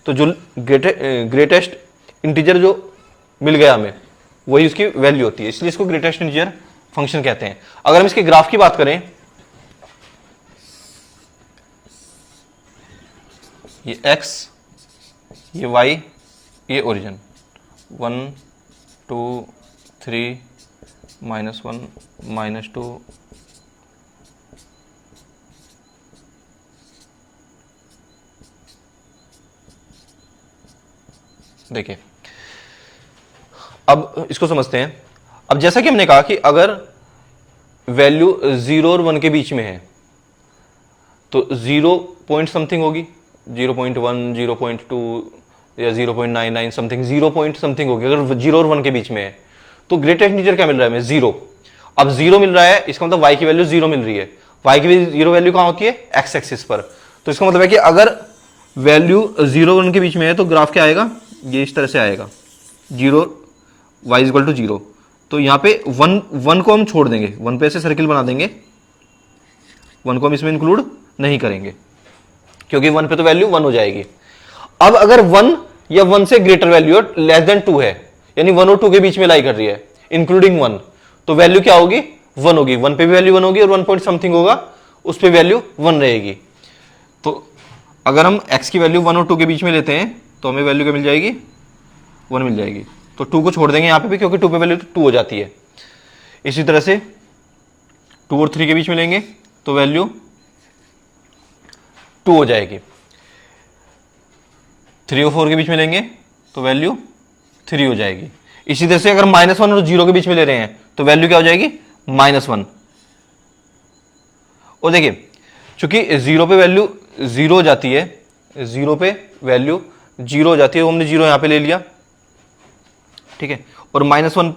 तो जो ग्रेटेस्ट इंटीजर जो मिल गया हमें वही उसकी वैल्यू होती है, इसलिए इसको ग्रेटेस्ट इंटीजर फंक्शन कहते हैं। अगर हम इसके ग्राफ की बात करें, ये x, ये y, ये ओरिजिन 1 2 3 -1 -2 देखिए अब इसको समझते हैं। अब जैसा कि हमने कहा कि अगर वैल्यू 0 और 1 के बीच में है तो 0 पॉइंट समथिंग होगी, 0.1 0.2 या 0.99 समथिंग, 0 पॉइंट समथिंग होगी। अगर 0 और 1 के बीच में है तो ग्रेटेस्ट इंटीजर क्या मिल रहा है हमें 0। अब 0 मिल रहा है इसका मतलब y की वैल्यू 0 मिल रही है। y की 0 वैल्यू कहां होती है x एक्सिस पर। तो इसका मतलब है कि अगर वैल्यू 0 और 1 के बीच में है तो ग्राफ क्या आएगा, ये इस तरह से आएगा 0 y = 0। तो यहाँ पे 1 को हम छोड़ देंगे, 1 पे ऐसे सर्किल बना देंगे, 1 को हम इसमें इंक्लूड नहीं करेंगे, क्योंकि 1 पे तो वैल्यू 1 हो जाएगी। अब अगर 1 या 1 से ग्रेटर वैल्यू लेस देन 2 है, यानी 1 और 2 के बीच में लाई कर रही है, इंक्लूडिंग 1, तो वैल्यू क्या होगी? 1 होगी। 1 पे भी वैल्यू 1 होगी और 1 पॉइंट समथिंग होगा उस पे वैल्यू 1 रहेगी। तो अगर हम x की वैल्यू 1 और 2 के बीच में लेते हैं तो हमें वैल्यू क्या मिल जाएगी? 1 मिल जाएगी। तो 2 को छोड़ देंगे यहां पे भी, क्योंकि 2 पे वैल्यू 2 हो जाती है। इसी तरह से 2 और 3 के बीच में लेंगे तो वैल्यू 2 हो जाएगी। 3 और 4 के बीच में लेंगे तो वैल्यू 3 हो जाएगी। इसी तरह से अगर -1 और 0 के बीच में ले रहे हैं तो वैल्यू क्या हो जाएगी? -1। और देखिए चूंकि 0 पे वैल्यू 0 हो जाती है, 0 पे वैल्यू 0 हो जाती है, वो हमने 0 यहां पे ले लिया, ठीक है। और -1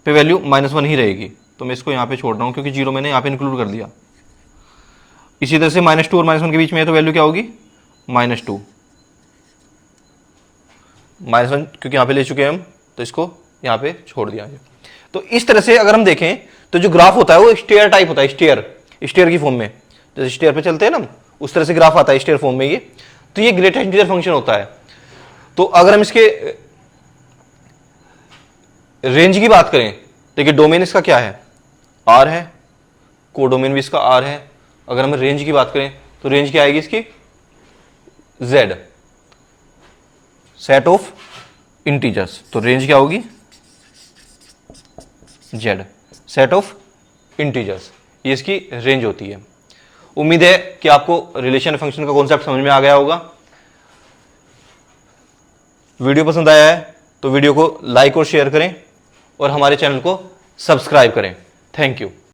पे वैल्यू -1 ही रहेगी, तो मैं इसको यहां पे छोड़ रहा हूं क्योंकि 0 मैंने यहां पे इंक्लूड कर दिया। इसी तरह से -2 और -1 के बीच में है तो वैल्यू क्या होगी? -2। -1 क्योंकि यहां पे ले चुके हैं हम, तो इसको यहां पे छोड़ दिया है। तो इस तरह से अगर हम देखें तो जो ग्राफ होता है वो स्टेयर टाइप होता है, स्टेयर की फॉर्म में, जैसे स्टेयर पे चलते हैं ना, उस तरह से ग्राफ आता है स्टेयर फॉर्म में ये। तो ये ग्रेटेस्ट इंटीजर फंक्शन होता है। तो अगर हम इसके रेंज की बात करें, देखिए डोमेन इसका क्या है? R है, कोडोमेन भी इसका R है। अगर हम रेंज की बात करें तो रेंज क्या आएगी इसकी? Z, set of integers. तो रेंज क्या होगी? Z, सेट ऑफ इंटीजर्स, ये इसकी रेंज होती है। उम्मीद है कि आपको रिलेशन फंक्शन का कॉन्सेप्ट समझ में आ गया होगा। वीडियो पसंद आया है तो वीडियो को लाइक और शेयर करें और हमारे चैनल को सब्सक्राइब करें। Thank you.